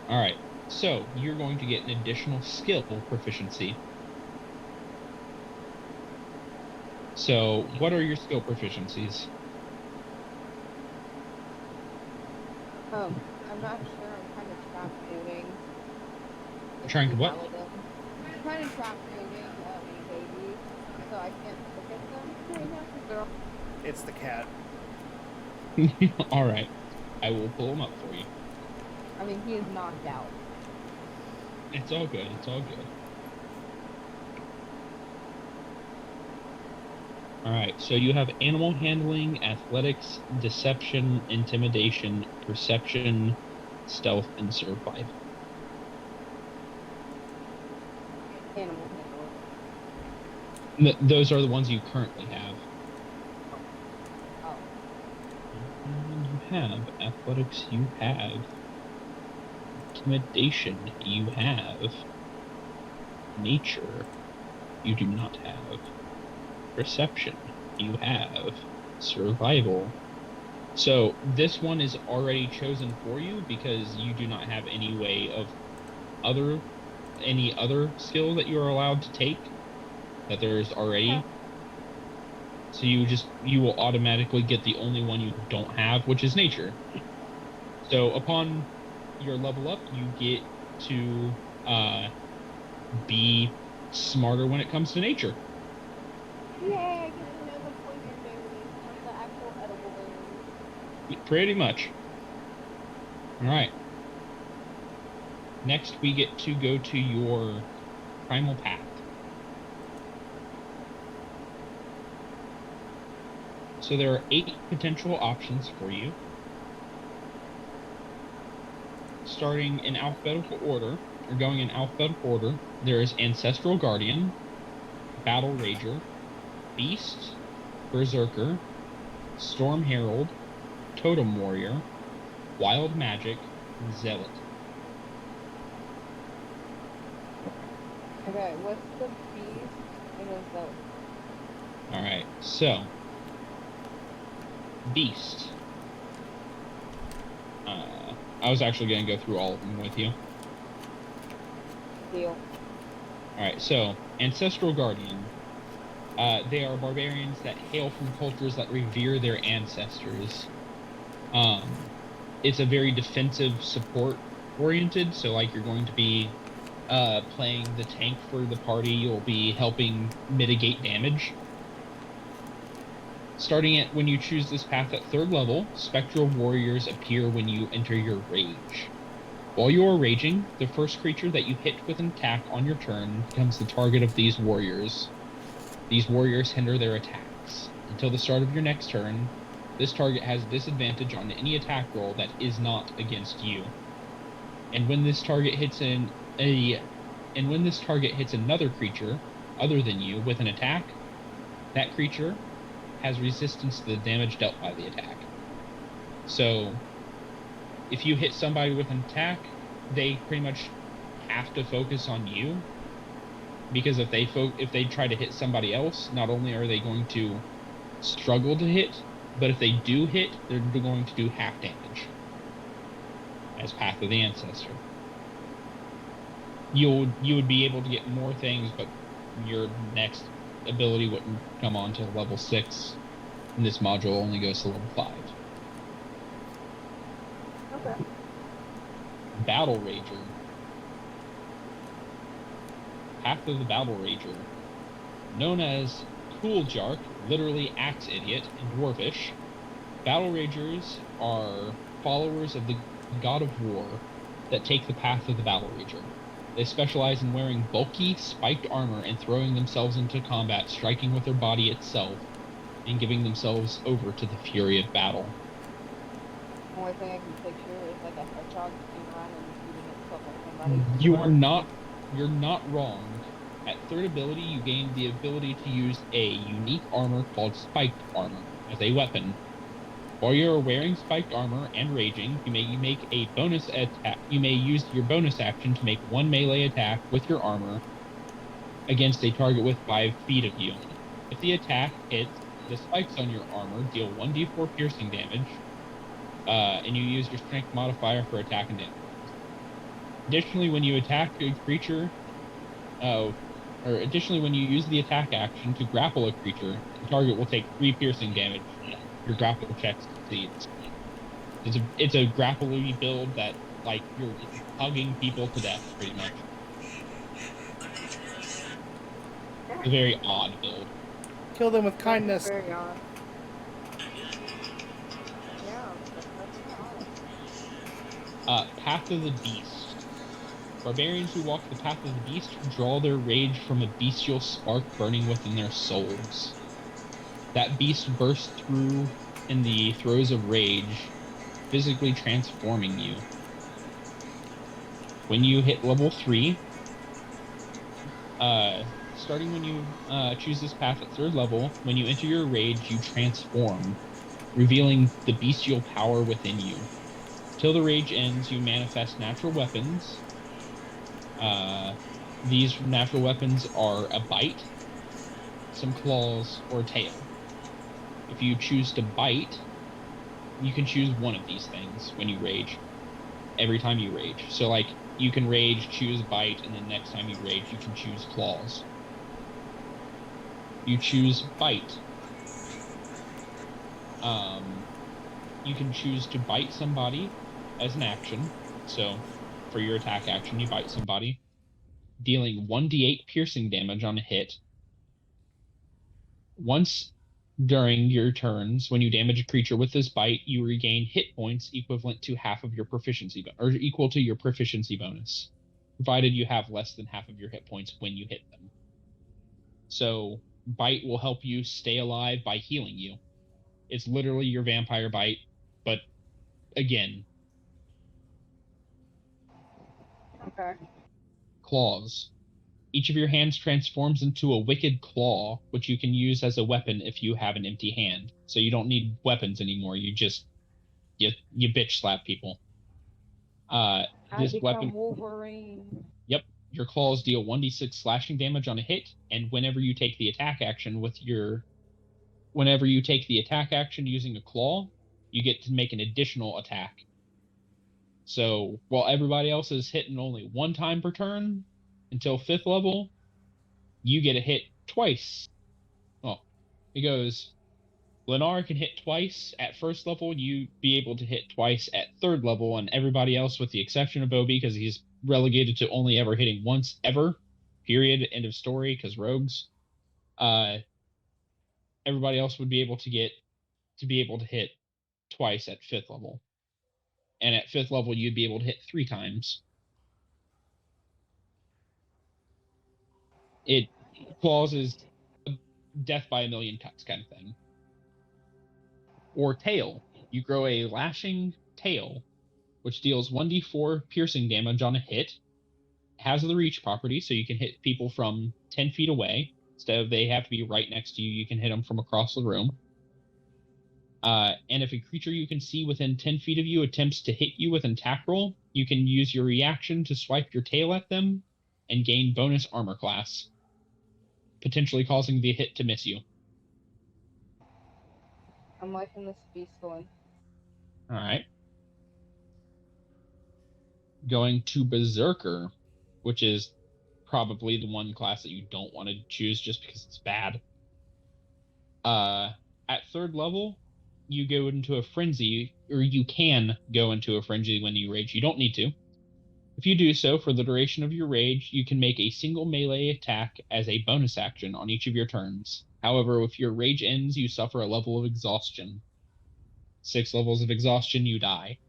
All right, so you're going to get an additional skill proficiency. So what are your skill proficiencies? I'm not sure. I'm kind of trap shooting. Trying to what? I'm kind of trap shooting babies, so I can't look at them right now because they're all... It's the cat. All right, I will pull them up for you. I mean, he is knocked out. It's all good. It's all good. All right, so you have animal handling, athletics, deception, intimidation, perception, stealth, and survival. Animal handler. Those are the ones you currently have. Oh. You have athletics, you have intimidation, you have nature, you do not have perception, you have survival. So this one is already chosen for you because you do not have any way of any other skill that you are allowed to take that there's already. Okay. So you will automatically get the only one you don't have, which is nature. So upon your level up, you get to be smarter when it comes to nature. Yay, I get to know the poison berries, not the actual edible berries. Pretty much. All right. Next, we get to go to your primal path. So there are 8 potential options for you. Starting in alphabetical order, or going in alphabetical order, there is Ancestral Guardian, Battle Rager, Beast, Berserker, Storm Herald, Totem Warrior, Wild Magic, and Zealot. Okay, what's the beast and what's the... Alright, so Beast. I was actually going to go through all of them with you. Deal. Alright, so Ancestral Guardian. They are barbarians that hail from cultures that revere their ancestors. It's a very defensive support oriented, so like you're going to be playing the tank for the party, you'll be helping mitigate damage. Starting at when you choose this path at 3rd level, spectral warriors appear when you enter your rage. While you are raging, the first creature that you hit with an attack on your turn becomes the target of these warriors. These warriors hinder their attacks. Until the start of your next turn, this target has disadvantage on any attack roll that is not against you. And when this target hits another creature other than you with an attack, that creature has resistance to the damage dealt by the attack. So if you hit somebody with an attack, they pretty much have to focus on you, because if they try to hit somebody else, not only are they going to struggle to hit, but if they do hit, they're going to do half damage as Path of the Ancestor. You would be able to get more things, but your next ability wouldn't come on till level 6, and this module only goes to level 5. Okay. Battle Rager. Path of the Battle Rager. Known as Cool Jark, literally Axe Idiot in Dwarvish, Battle Ragers are followers of the God of War that take the path of the Battle Rager. They specialize in wearing bulky, spiked armor and throwing themselves into combat, striking with their body itself, and giving themselves over to the fury of battle. Only thing I can picture is like a hedgehog sitting around and eating itself on somebody. You're not wrong. At third ability, you gain the ability to use a unique armor called spiked armor as a weapon. While you're wearing spiked armor and raging, you may make a bonus attack. You may use your bonus action to make one melee attack with your armor against a target with 5 feet of you. If the attack hits, the spikes on your armor deal 1d4 piercing damage, and you use your strength modifier for attack and damage. Additionally, when you attack a creature, additionally, when you use the attack action to grapple a creature, the target will take 3 piercing damage. Your grapple check succeeds. It's a grapple-y build that, like, you're hugging people to death, pretty much. It's a very odd build. Kill them with kindness. Very odd. Yeah, that's odd. Path of the Beast. Barbarians who walk the path of the beast draw their rage from a bestial spark burning within their souls. That beast bursts through in the throes of rage, physically transforming you. When you hit level 3, starting when you choose this path at 3rd level, when you enter your rage, you transform, revealing the bestial power within you. Till the rage ends, you manifest natural weapons. These natural weapons are a bite, some claws, or a tail. If you choose to bite, you can choose one of these things when you rage. Every time you rage. So, like, you can rage, choose bite, and then next time you rage, you can choose claws. You choose bite. You can choose to bite somebody as an action. So, for your attack action, you bite somebody, dealing 1d8 piercing damage on a hit. Once during your turns, when you damage a creature with this bite, you regain hit points equivalent to half of your proficiency, or equal to your proficiency bonus, provided you have less than half of your hit points when you hit them. So, bite will help you stay alive by healing you. It's literally your vampire bite, but again. Okay. Claws. Each of your hands transforms into a wicked claw, which you can use as a weapon if you have an empty hand. So you don't need weapons anymore. You just you bitch slap people. This weapon. Wolverine. Yep. Your claws deal 1d6 slashing damage on a hit, and whenever you take the attack action using a claw, you get to make an additional attack. So while everybody else is hitting only one time per turn until 5th level, you get a hit twice. Well, it goes, Lennar can hit twice at 1st level, you be able to hit twice at 3rd level, and everybody else, with the exception of Obi, because he's relegated to only ever hitting once ever, period, end of story, because rogues, everybody else would be able to hit twice at 5th level. And at 5th level, you'd be able to hit 3 times. It claws is death by a million cuts kind of thing. Or tail. You grow a lashing tail, which deals 1d4 piercing damage on a hit. Has the reach property, so you can hit people from 10 feet away. Instead of they have to be right next to you, you can hit them from across the room. And if a creature you can see within 10 feet of you attempts to hit you with an attack roll, you can use your reaction to swipe your tail at them and gain bonus armor class, potentially causing the hit to miss you. I'm liking this beast going. All right. Going to Berserker, which is probably the one class that you don't want to choose just because it's bad. At 3rd level, you go into a frenzy, or you can go into a frenzy when you rage. You don't need to. If you do so, for the duration of your rage, you can make a single melee attack as a bonus action on each of your turns. However, if your rage ends, you suffer a level of exhaustion. 6 levels of exhaustion, you die.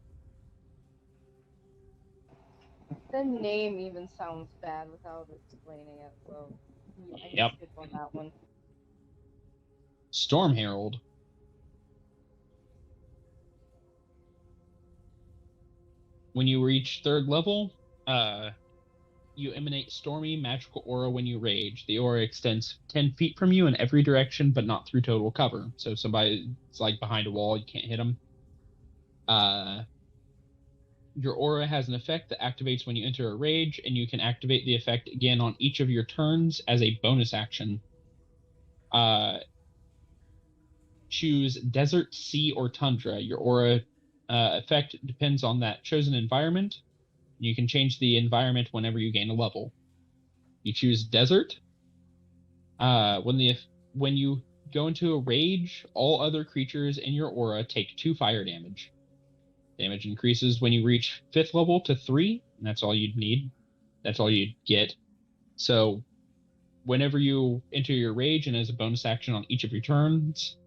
The name even sounds bad without explaining it, so I can Yep. skip on that one. Storm Herald. When you reach 3rd level, you emanate stormy magical aura when you rage. The aura extends 10 feet from you in every direction, but not through total cover. So if somebody's like behind a wall, you can't hit them. Your aura has an effect that activates when you enter a rage, and you can activate the effect again on each of your turns as a bonus action. Choose desert, sea, or tundra. Your aura effect depends on that chosen environment. You can change the environment whenever you gain a level. You choose desert. When you go into a rage, all other creatures in your aura take 2 fire damage. Damage increases when you reach 5th level to 3, and that's all you'd need. That's all you'd get. So whenever you enter your rage and as a bonus action on each of your turns,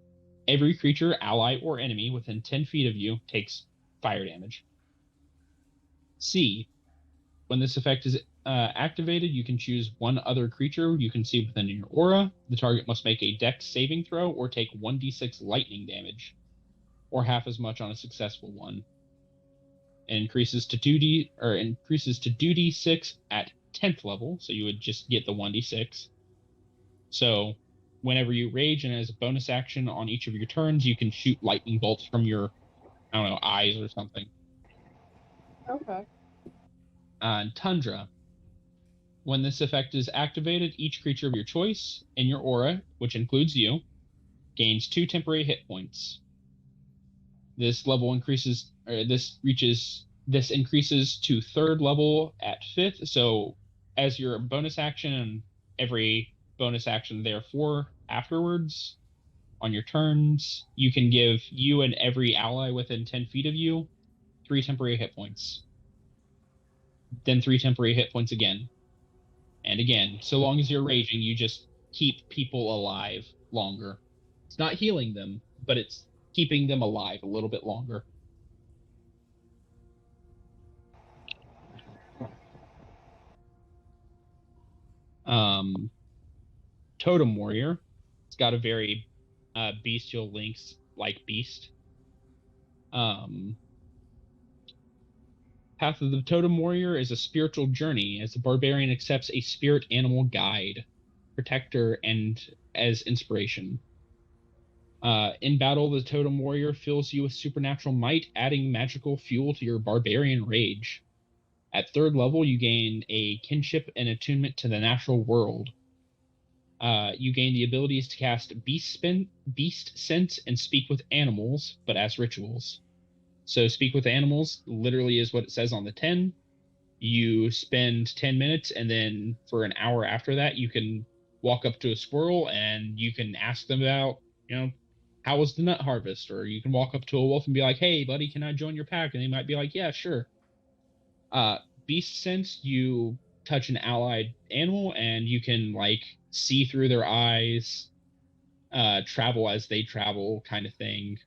every creature, ally, or enemy within 10 feet of you takes fire damage. C. When this effect is activated, you can choose one other creature you can see within your aura. The target must make a dex saving throw or take 1d6 lightning damage, or half as much on a successful one. It increases to 2d6 at 10th level, so you would just get the 1d6. So whenever you rage and as a bonus action on each of your turns, you can shoot lightning bolts from your, I don't know, eyes or something. Okay. Tundra. When this effect is activated, each creature of your choice in your aura, which includes you, gains 2 temporary hit points. This increases to 3rd level at 5th. So as your bonus action and every bonus action therefore afterwards on your turns, you can give you and every ally within 10 feet of you 3 temporary hit points. Then 3 temporary hit points again. And again, so long as you're raging, you just keep people alive longer. It's not healing them, but it's keeping them alive a little bit longer. Totem Warrior. It's got a very bestial lynx like beast. Path of the Totem Warrior is a spiritual journey as the barbarian accepts a spirit animal guide, protector, and as inspiration. In battle, the Totem Warrior fills you with supernatural might, adding magical fuel to your barbarian rage. At 3rd level, you gain a kinship and attunement to the natural world. You gain the abilities to cast beast sense and speak with animals, but as rituals. So speak with animals literally is what it says on the 10. You spend 10 minutes, and then for an hour after that, you can walk up to a squirrel and you can ask them about, how was the nut harvest? Or you can walk up to a wolf and be like, hey, buddy, can I join your pack? And they might be like, yeah, sure. Beast sense, you touch an allied animal and you can see through their eyes, travel as they travel kind of thing.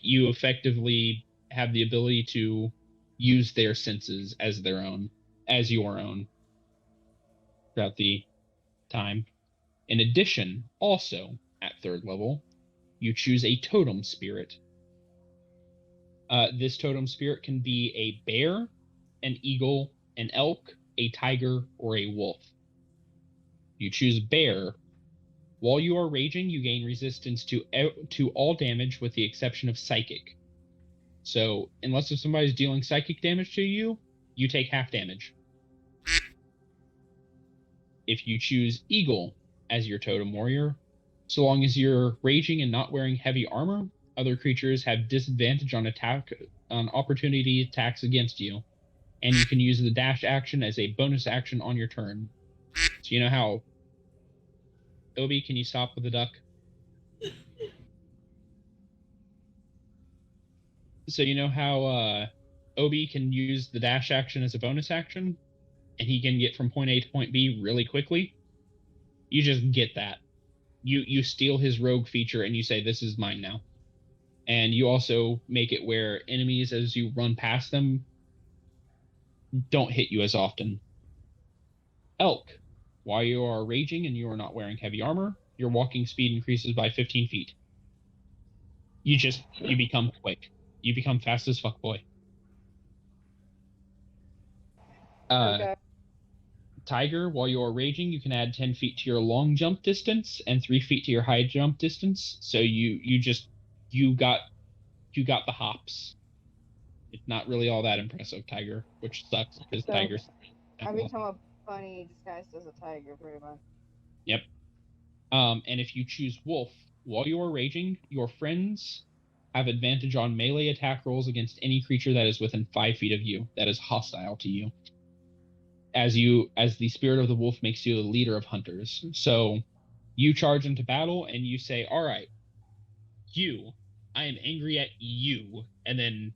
You effectively have the ability to use their senses as your own throughout the time. In addition, also at 3rd level, you choose a totem spirit. This totem spirit can be a bear, an eagle, an elk, a tiger, or a wolf. You choose bear. While you are raging, you gain resistance to all damage with the exception of psychic. So unless if somebody's dealing psychic damage to you, you take half damage. If you choose eagle as your totem warrior, so long as you're raging and not wearing heavy armor, other creatures have disadvantage on opportunity attacks against you, and you can use the dash action as a bonus action on your turn. So you know how Obi, can you stop with the duck? So you know how Obi can use the dash action as a bonus action, and he can get from point A to point B really quickly? You just get that. You steal his rogue feature and you say, this is mine now. And you also make it where enemies, as you run past them, don't hit you as often. Elk, while you are raging and you are not wearing heavy armor, your walking speed increases by 15 feet. You become quick. You become fast as fuck, boy. Okay. Tiger, while you are raging, you can add 10 feet to your long jump distance and 3 feet to your high jump distance. So you got the hops. It's not really all that impressive, Tiger, which sucks because So Tiger's. I become a bunny disguised as a tiger, pretty much. Yep. And if you choose Wolf, while you are raging, your friends have advantage on melee attack rolls against any creature that is within 5 feet of you that is hostile to you. As the spirit of the wolf makes you the leader of hunters. So you charge into battle and you say, all right, I am angry at you. And then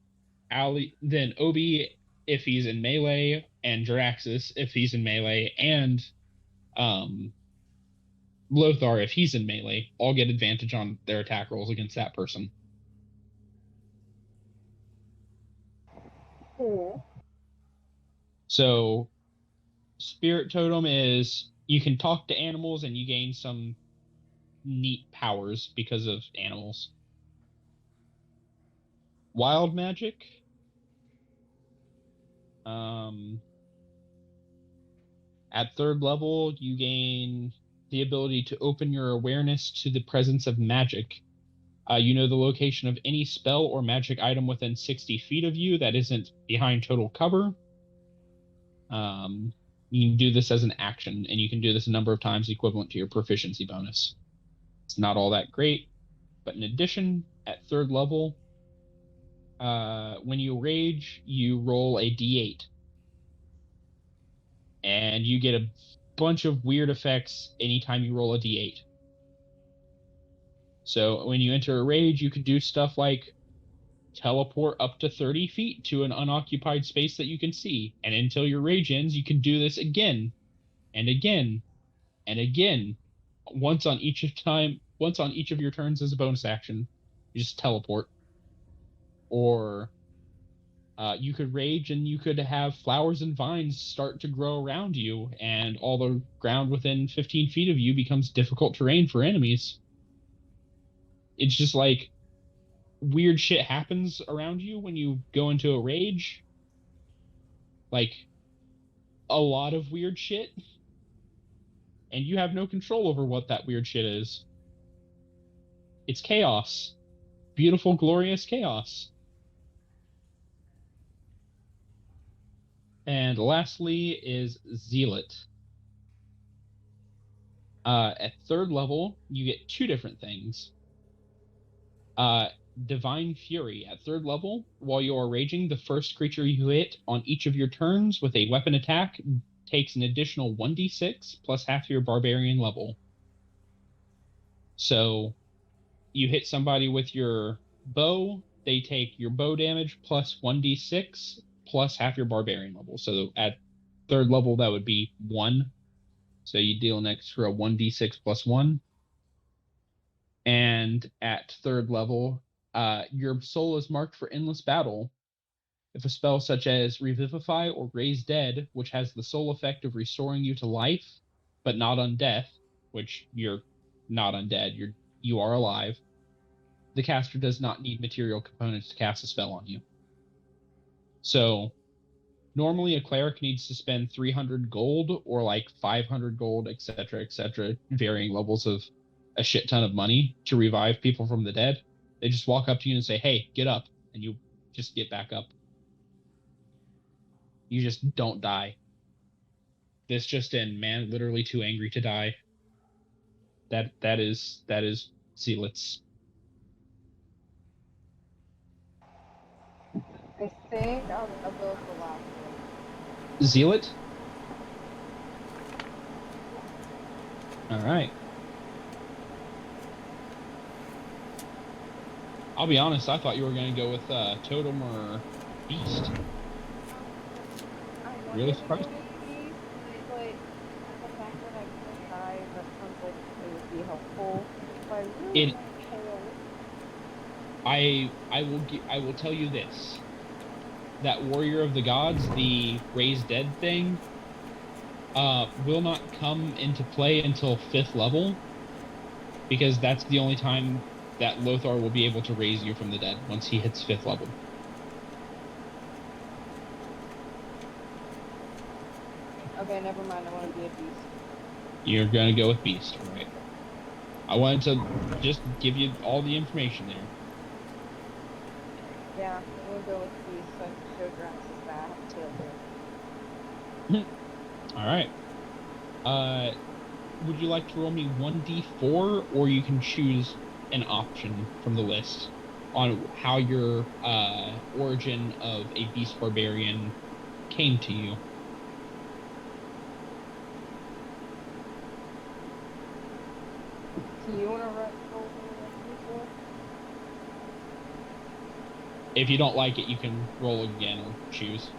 Obi, if he's in melee, and Jaraxxus, if he's in melee, and Lothar, if he's in melee, all get advantage on their attack rolls against that person. Cool. So Spirit Totem is you can talk to animals and you gain some neat powers because of animals. Wild magic. At 3rd level, you gain the ability to open your awareness to the presence of magic. You know the location of any spell or magic item within 60 feet of you that isn't behind total cover. You can do this as an action, and you can do this a number of times equivalent to your proficiency bonus. It's not all that great, but in addition, at 3rd level, when you rage, you roll a d8. And you get a bunch of weird effects anytime you roll a d8. So when you enter a rage, you can do stuff like teleport up to 30 feet to an unoccupied space that you can see. And until your rage ends, you can do this again and again and again. Once on each of your turns as a bonus action. You just teleport. Or you could rage and you could have flowers and vines start to grow around you, and all the ground within 15 feet of you becomes difficult terrain for enemies. It's just like weird shit happens around you when you go into a rage. Like a lot of weird shit. And you have no control over what that weird shit is. It's chaos. Beautiful, glorious chaos. And lastly is Zealot. At 3rd level, you get 2 different things. Divine Fury. At 3rd level, while you are raging, the first creature you hit on each of your turns with a weapon attack takes an additional 1d6 plus half your barbarian level. So you hit somebody with your bow, they take your bow damage plus 1d6 plus half your barbarian level. So at 3rd level, that would be 1. So you deal an extra 1d6 plus 1. And at 3rd level, your soul is marked for endless battle. If a spell such as Revivify or Raise Dead, which has the sole effect of restoring you to life, but not undeath, which you're not undead, you are alive, the caster does not need material components to cast a spell on you. So normally a cleric needs to spend 300 gold or like 500 gold, etc., varying levels of a shit ton of money to revive people from the dead. They just walk up to you and say, hey, get up, and you just get back up. You just don't die. This just in, man, literally too angry to die. That is Zealots. I think I'll go with the last one. Zealot? All right. I'll be honest, I thought you were going to go with Totem or Beast. Really surprised? But the fact that I could die, that sounds like it would be helpful. But I really I will tell you this. that Warrior of the Gods, the Raise Dead thing, will not come into play until 5th level, because that's the only time that Lothar will be able to raise you from the dead once he hits 5th level. Okay, never mind. I want to be a beast. You're gonna go with Beast, all right? I wanted to just give you all the information there. Yeah, I'm gonna go with beast so I can show Drax's that I have a tail to it. All right. Would you like to roll me 1d4, or you can choose an option from the list on how your origin of a beast barbarian came to you? Do you want to roll before? If you don't like it, you can roll again or choose.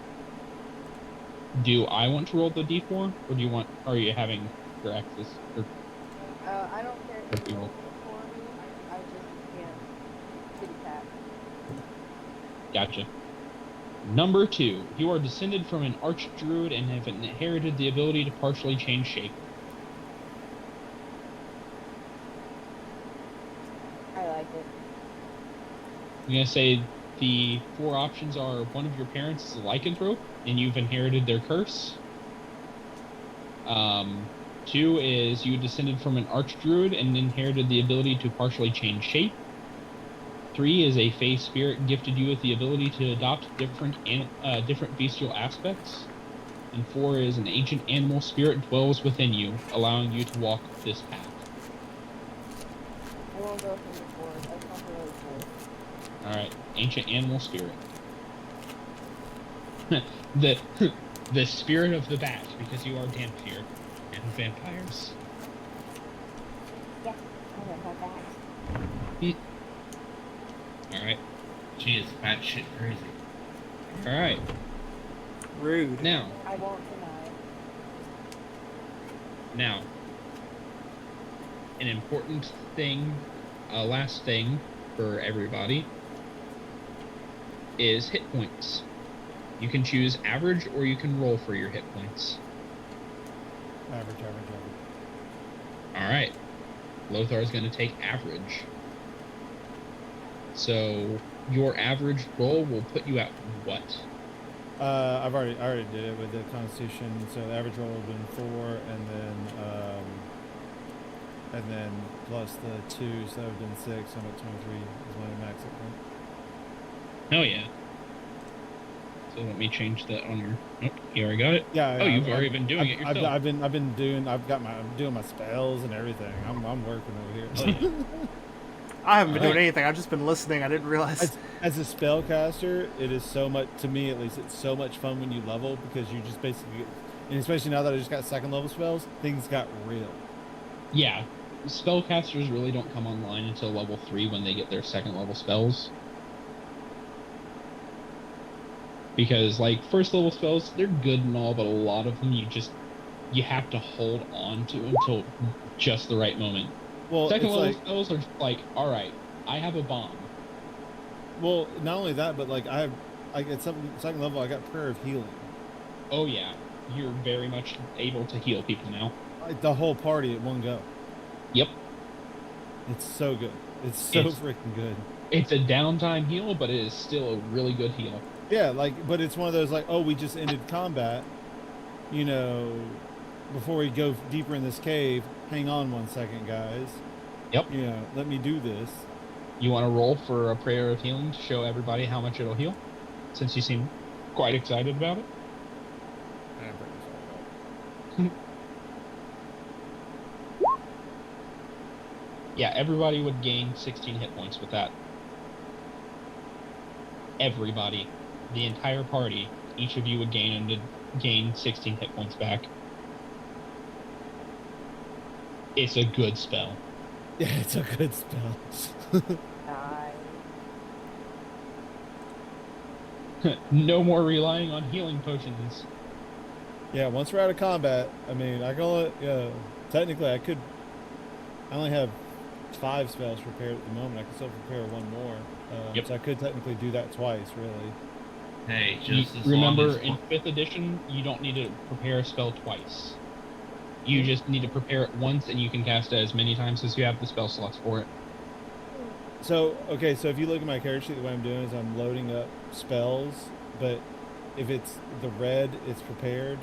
Do I want to roll the d4, or do you want? Are you having your access? Or, I don't care if Okay, you roll roll. for me. I just can't kitty cat. Gotcha. Number 2. You are descended from an archdruid and have inherited the ability to partially change shape. I like it. I'm going to say the 4 options are: one of your parents is a lycanthrope, and you've inherited their curse. 2 is you descended from an archdruid and inherited the ability to partially change shape. 3 is a Fey spirit gifted you with the ability to adopt different bestial aspects. And 4 is an ancient animal spirit dwells within you, allowing you to walk this path. I won't go from before. That's not really cool. Alright, ancient animal spirit. the spirit of the bat, because you are Dampier and vampires. Yeah, I don't have that. Alright. She is batshit crazy. Alright. Rude. Now, I won't deny it. Now, an important thing, last thing for everybody is hit points. You can choose average or you can roll for your hit points. Average. Alright. Lothar is going to take average. So, your average roll will put you at what? I already did it with the Constitution. So the average roll would have been 4, and then plus the 2, so that would have been 6. So I'm at 23 is my max hit point. Oh yeah. So let me change that on your. Nope, you already got it. Yeah. Oh, you've already been doing it yourself. I'm doing my spells and everything. I'm working over here. I haven't been Alright. doing anything. I've just been listening. I didn't realize. As a spellcaster, it is so much, to me at least, it's so much fun when you level, because you just basically, and especially now that I just got 2nd level spells, things got real. Yeah, spellcasters really don't come online until level 3 when they get their 2nd level spells. Because, like, 1st level spells, they're good and all, but a lot of them you have to hold on to until just the right moment. Well, 2nd it's level like, spells are like, alright, I have a bomb. well, not only that, but like at 2nd level, I got Prayer of Healing. Oh yeah, you're very much able to heal people now. Like the whole party at one go. Yep. It's so good. It's so freaking good. It's a downtime heal, but it is still a really good heal. Yeah, but it's one of those like, oh, we just ended combat, before we go deeper in this cave, hang on 1 second, guys. Yep. Let me do this. You want to roll for a prayer of healing to show everybody how much it'll heal? Since you seem quite excited about it. I'm pretty sorry. Yeah, everybody would gain 16 hit points with that. Everybody. The entire party. Each of you would gain 16 hit points back. It's a good spell. Yeah, it's a good spell. No more relying on healing potions. Yeah, once we're out of combat, I mean, technically I only have 5 spells prepared at the moment. I can still prepare 1 more. Yep. So I could technically do that twice, really. Hey, just as Remember, long as in 5th edition, you don't need to prepare a spell twice. You just need to prepare it once, and you can cast it as many times as you have the spell slots for it. So, okay, so if you look at my character sheet, the way I'm doing is I'm loading up spells, but if it's the red, it's prepared.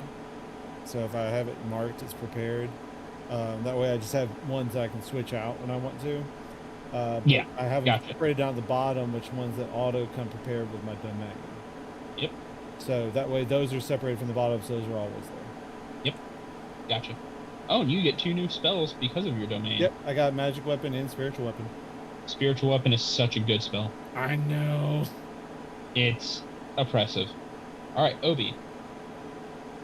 So if I have it marked, it's prepared. That way I just have ones that I can switch out when I want to. But Yeah, I have them gotcha. separated down at the bottom, which ones that auto come prepared with my domain. Yep. So that way those are separated from the bottom, so those are always there. Yep. Gotcha. Oh, and you get 2 new spells because of your domain. Yep, I got magic weapon and spiritual weapon. Spiritual weapon is such a good spell. I know. It's oppressive. All right, Obi.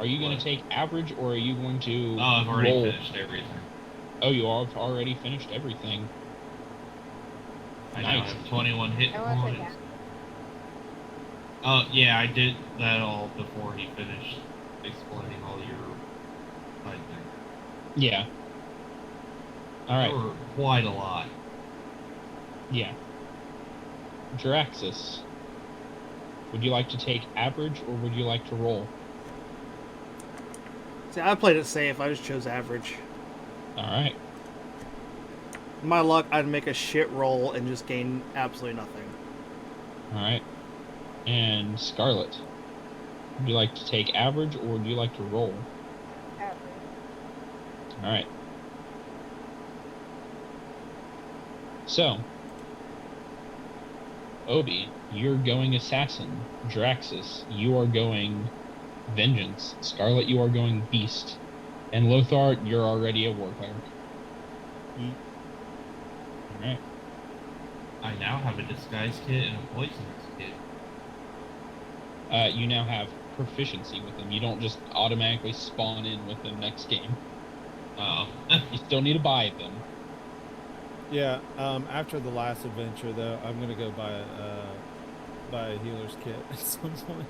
Are you going What? to take average, or are you going to Oh, I've already roll? finished everything. Oh, you have already finished everything. I now Nice. have 21 hit I want to points. take that. Oh, yeah, I did that all before he finished explaining all your side things. Yeah. All right. There were quite a lot. Yeah. Jaraxxus. Would you like to take average, or would you like to roll? See, I played it safe. I just chose average. All right. My luck, I'd make a shit roll and just gain absolutely nothing. All right. And Scarlet. Would you like to take average, or would you like to roll? Average. All right. So, Obi, you're going Assassin. Jaraxxus, you are going Vengeance. Scarlet, you are going Beast. And Lothar, you're already a War Cleric. Yeet. Alright. I now have a disguise kit and a poisonous kit. You now have proficiency with them. You don't just automatically spawn in with them next game. Oh. You still need to buy them. Yeah, after the last adventure, though, I'm going to go buy a healer's kit at some point.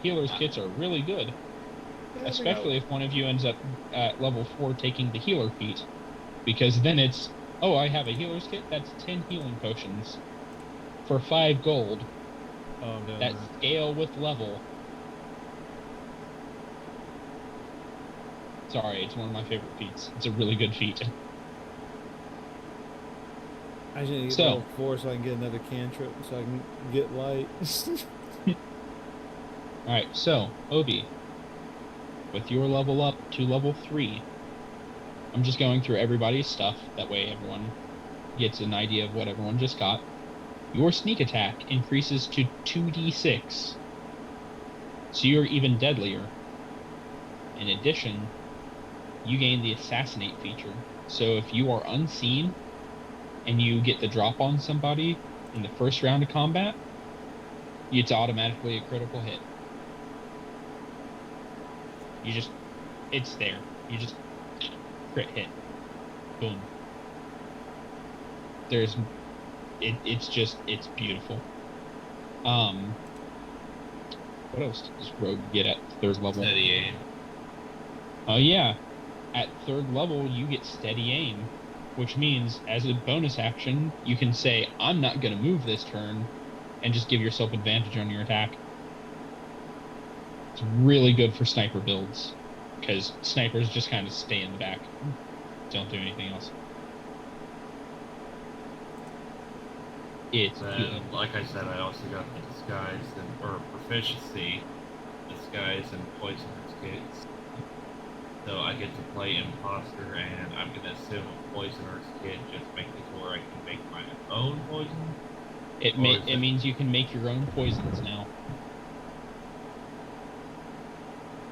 Healer's kits are really good. Especially if one of you ends up at level 4 taking the healer feat. Because then it's, oh, I have a healer's kit, that's 10 healing potions. For 5 gold. Oh, I'm doing That scale with level. Sorry, it's one of my favorite feats. It's a really good feat. I should get So- level 4 so I can get another cantrip so I can get light. Alright, so, Obi. With your level up to level 3, I'm just going through everybody's stuff. That way everyone gets an idea of what everyone just got. Your sneak attack increases to 2d6. So you're even deadlier. In addition, you gain the assassinate feature. So if you are unseen and you get the drop on somebody in the first round of combat, it's automatically a critical hit. You just, it's there. You just crit hit. Boom. There's, it's beautiful. What else does Rogue get at 3rd level? Steady aim. Oh yeah, at 3rd level you get steady aim, which means as a bonus action you can say, I'm not going to move this turn, and just give yourself advantage on your attack. It's really good for sniper builds, because snipers just kind of stay in the back, don't do anything else. It's good. Then, like I said, I also got the disguise or proficiency, disguise and poisonous kits. So I get to play imposter, and I'm gonna assume a poisoner's kit just makes it where I can make my own poison. It means you can make your own poisons now.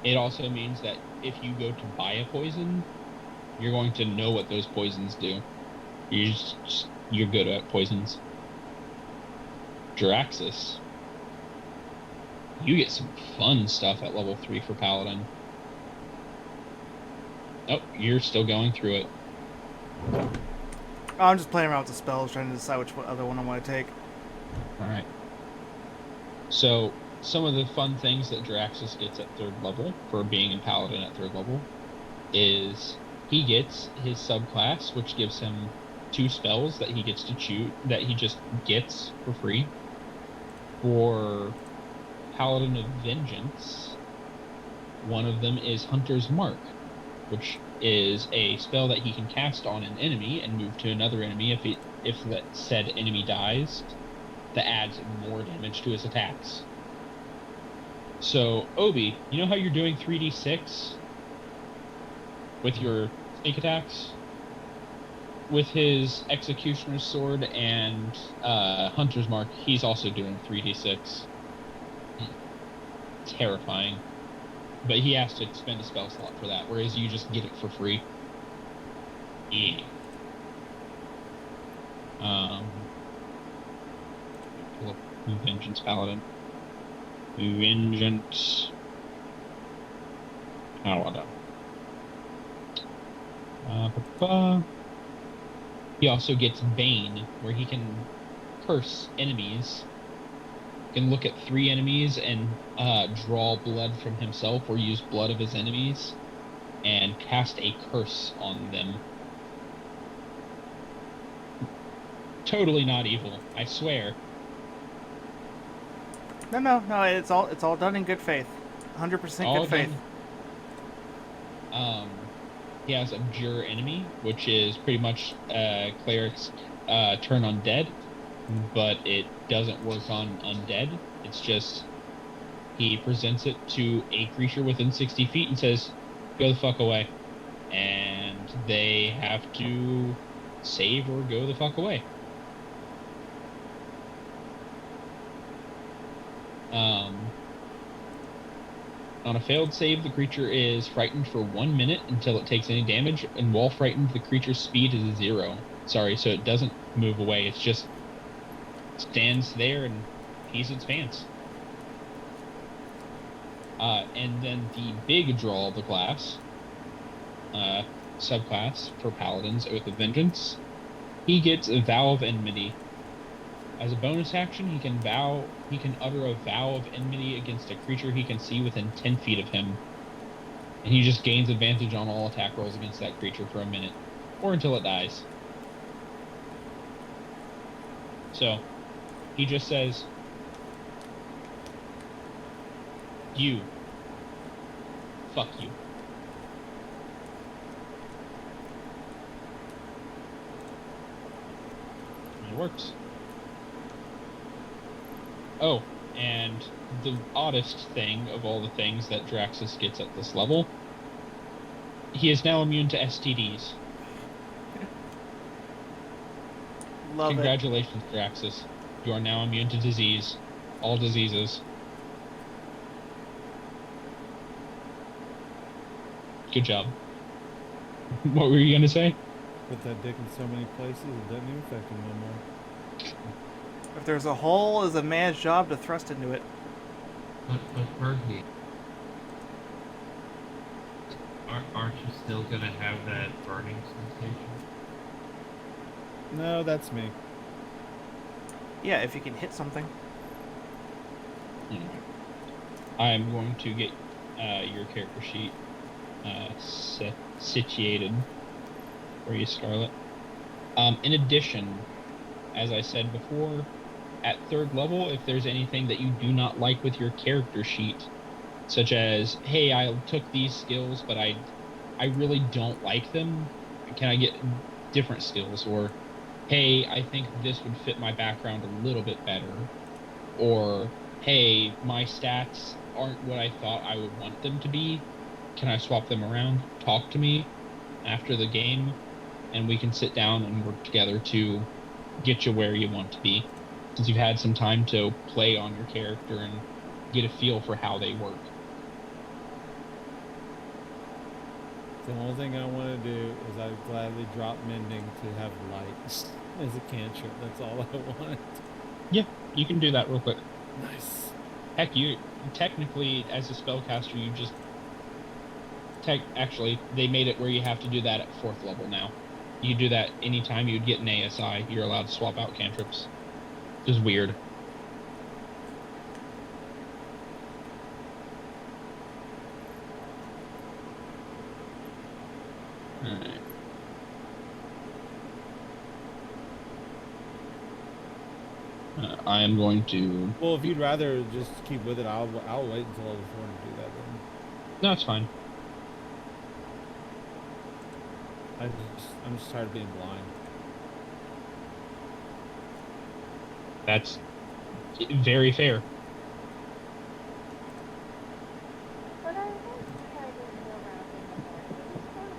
It also means that if you go to buy a poison, you're going to know what those poisons do. You're good at poisons. Jaraxxus, you get some fun stuff at level 3 for Paladin. Oh, you're still going through it. I'm just playing around with the spells, trying to decide which other one I want to take. Alright. So, some of the fun things that Jaraxxus gets at 3rd level, for being in Paladin at 3rd level, is he gets his subclass, which gives him 2 spells that he gets to choose, that he just gets for free. For Paladin of Vengeance, one of them is Hunter's Mark, which is a spell that he can cast on an enemy and move to another enemy if that said enemy dies. That adds more damage to his attacks. So, Obi, you know how you're doing 3d6 with your sneak attacks? With his Executioner's Sword and Hunter's Mark, he's also doing 3d6. Terrifying. But he has to spend a spell slot for that, whereas you just get it for free. Yeah. Pull up Vengeance Paladin. Vengeance Paladin. He also gets Bane, where he can curse enemies. He can look at 3 enemies and draw blood from himself or use blood of his enemies and cast a curse on them. Totally not evil, I swear. No. It's all done in good faith. 100% All good faith. done. He has Abjure Enemy, which is pretty much cleric's turn undead, but it doesn't work on undead. It's just he presents it to a creature within 60 feet and says, "Go the fuck away," and they have to save or go the fuck away. On a failed save, the creature is frightened for 1 minute until it takes any damage, and while frightened, the creature's speed is 0. Sorry, so it doesn't move away. It's just stands there and pees its pants. And then the big draw of the class, subclass for Paladins, Oath of Vengeance, he gets a Vow of Enmity. As a bonus action, he can utter a vow of enmity against a creature he can see within 10 feet of him. And he just gains advantage on all attack rolls against that creature for a minute, or until it dies. So, he just says, "You. Fuck you." And it works. Oh, and the oddest thing of all the things that Draxus gets at this level, he is now immune to STDs. Love it. Congratulations, Draxus. You are now immune to disease. All diseases. Good job. What were you going to say? Put that dick in so many places, it doesn't even affect him no more. If there's a hole, it's a man's job to thrust into it. But Fergie, aren't you still gonna have that burning sensation? No, that's me. Yeah, if you can hit something. I'm going to get your character sheet situated for you, Scarlet. In addition, as I said before, at 3rd level, if there's anything that you do not like with your character sheet, such as, hey, I took these skills, but I really don't like them, can I get different skills? Or, hey, I think this would fit my background a little bit better. Or, hey, my stats aren't what I thought I would want them to be. Can I swap them around? Talk to me after the game, and we can sit down and work together to get you where you want to be, since you've had some time to play on your character and get a feel for how they work. The only thing I want to do is I'd gladly drop mending to have light as a cantrip. That's all I want. Yeah, you can do that real quick. Nice. Heck, you technically, as a spellcaster, you just actually, they made it where you have to do that at 4th level now. You do that anytime you'd get an ASI. You're allowed to swap out cantrips. Which is weird. Alright. I am going to. Well, if you'd rather just keep with it, I'll wait until level 4 to do that then. No, it's fine. I'm just tired of being blind. That's very fair. But I think I didn't go around in the morning. It was fun.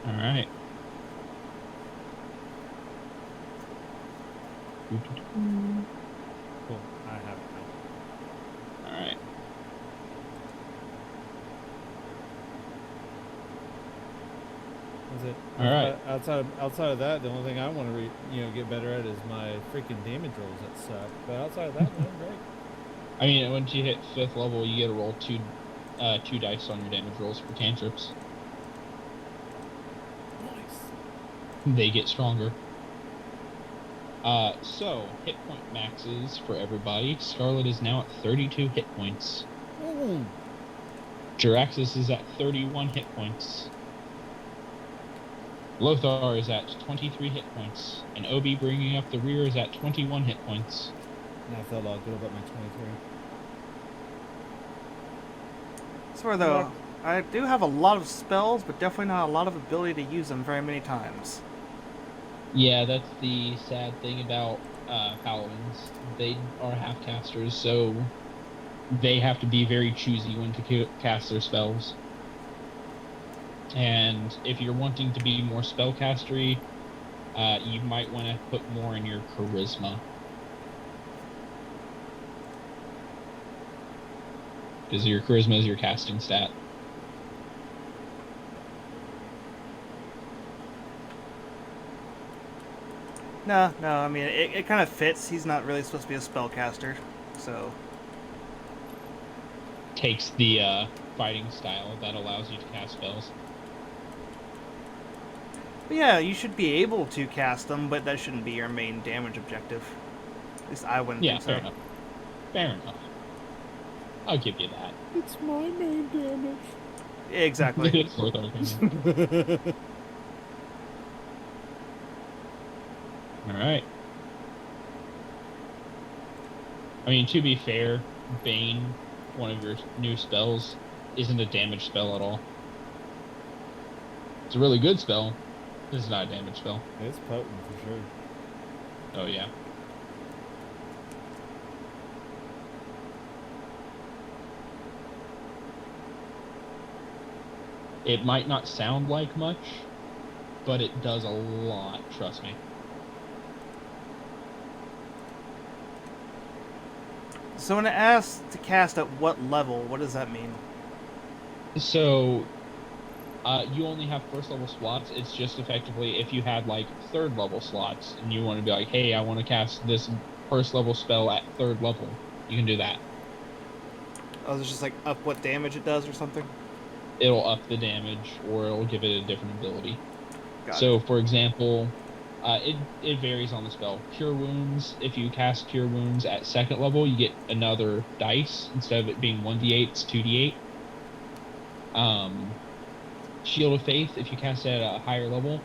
All right. Cool. I have it now. All right. That's it. All right. Outside of that, the only thing I want to get better at is my freaking damage rolls that suck. But outside of that, man, great. I mean, once you hit 5th level, you get to roll two dice on your damage rolls for cantrips. Nice. They get stronger. So hit point maxes for everybody. Scarlet is now at 32 hit points. Ooh. Jiraxis is at 31 hit points. Lothar is at 23 hit points, and Obi bringing up the rear is at 21 hit points. Now I felt all good about my 23. Swear though, I do have a lot of spells, but definitely not a lot of ability to use them very many times. Yeah, that's the sad thing about paladins. They are half casters, so they have to be very choosy when to cast their spells. And if you're wanting to be more spellcastery, you might want to put more in your charisma. Because your charisma is your casting stat. No, I mean, it kind of fits. He's not really supposed to be a spellcaster, so... Takes the fighting style that allows you to cast spells. But yeah, you should be able to cast them, but that shouldn't be your main damage objective. At least I wouldn't Yeah, think so. fair enough. Fair enough. I'll give you that. It's my main damage. Exactly. It's worth our opinion. Alright. I mean, to be fair, Bane, one of your new spells, isn't a damage spell at all. It's a really good spell. It's not a damage spell. It's potent for sure. Oh, yeah. It might not sound like much, but it does a lot, trust me. So when it asks to cast at what level, what does that mean? So, you only have 1st level slots. It's just effectively if you had like 3rd level slots and you want to be like, hey, I want to cast this 1st level spell at 3rd level, you can do that. Oh, it's just like up what damage it does or something? It'll up the damage or it'll give it a different ability. Got So, for example, it varies on the spell. Cure Wounds, if you cast Cure Wounds at 2nd level, you get another dice. Instead of it being 1d8, it's 2d8. Shield of Faith, if you cast it at a higher level,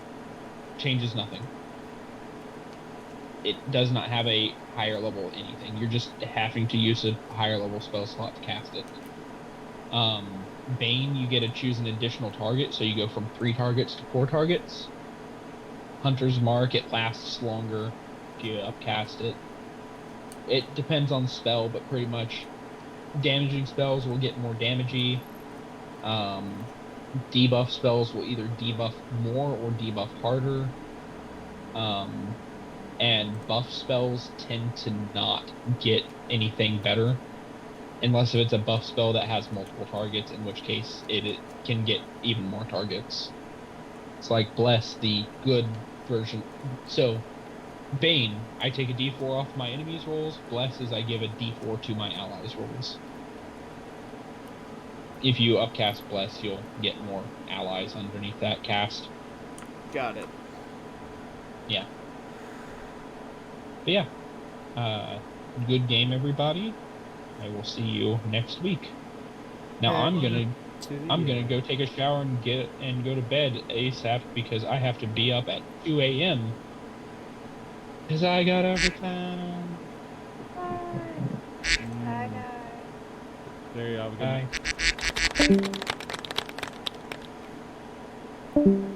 changes nothing. It does not have a higher level anything. You're just having to use a higher level spell slot to cast it. Bane, you get to choose an additional target, so you go from 3 targets to 4 targets. Hunter's Mark, it lasts longer if you upcast it. It depends on the spell, but pretty much damaging spells will get more damagey. Debuff spells will either debuff more or debuff harder. And buff spells tend to not get anything better. Unless if it's a buff spell that has multiple targets, in which case it can get even more targets. It's like Bless, the good version. So, Bane, I take a d4 off my enemy's rolls. Bless is I give a d4 to my allies' rolls. if you upcast Bless, you'll get more allies underneath that cast. Got it. Yeah. But yeah. Good game, everybody. I will see you next week. Now I'm gonna go take a shower and go to bed ASAP because I have to be up at 2 a.m. because I got overtime. Bye, guys. There you have a good Bye. night.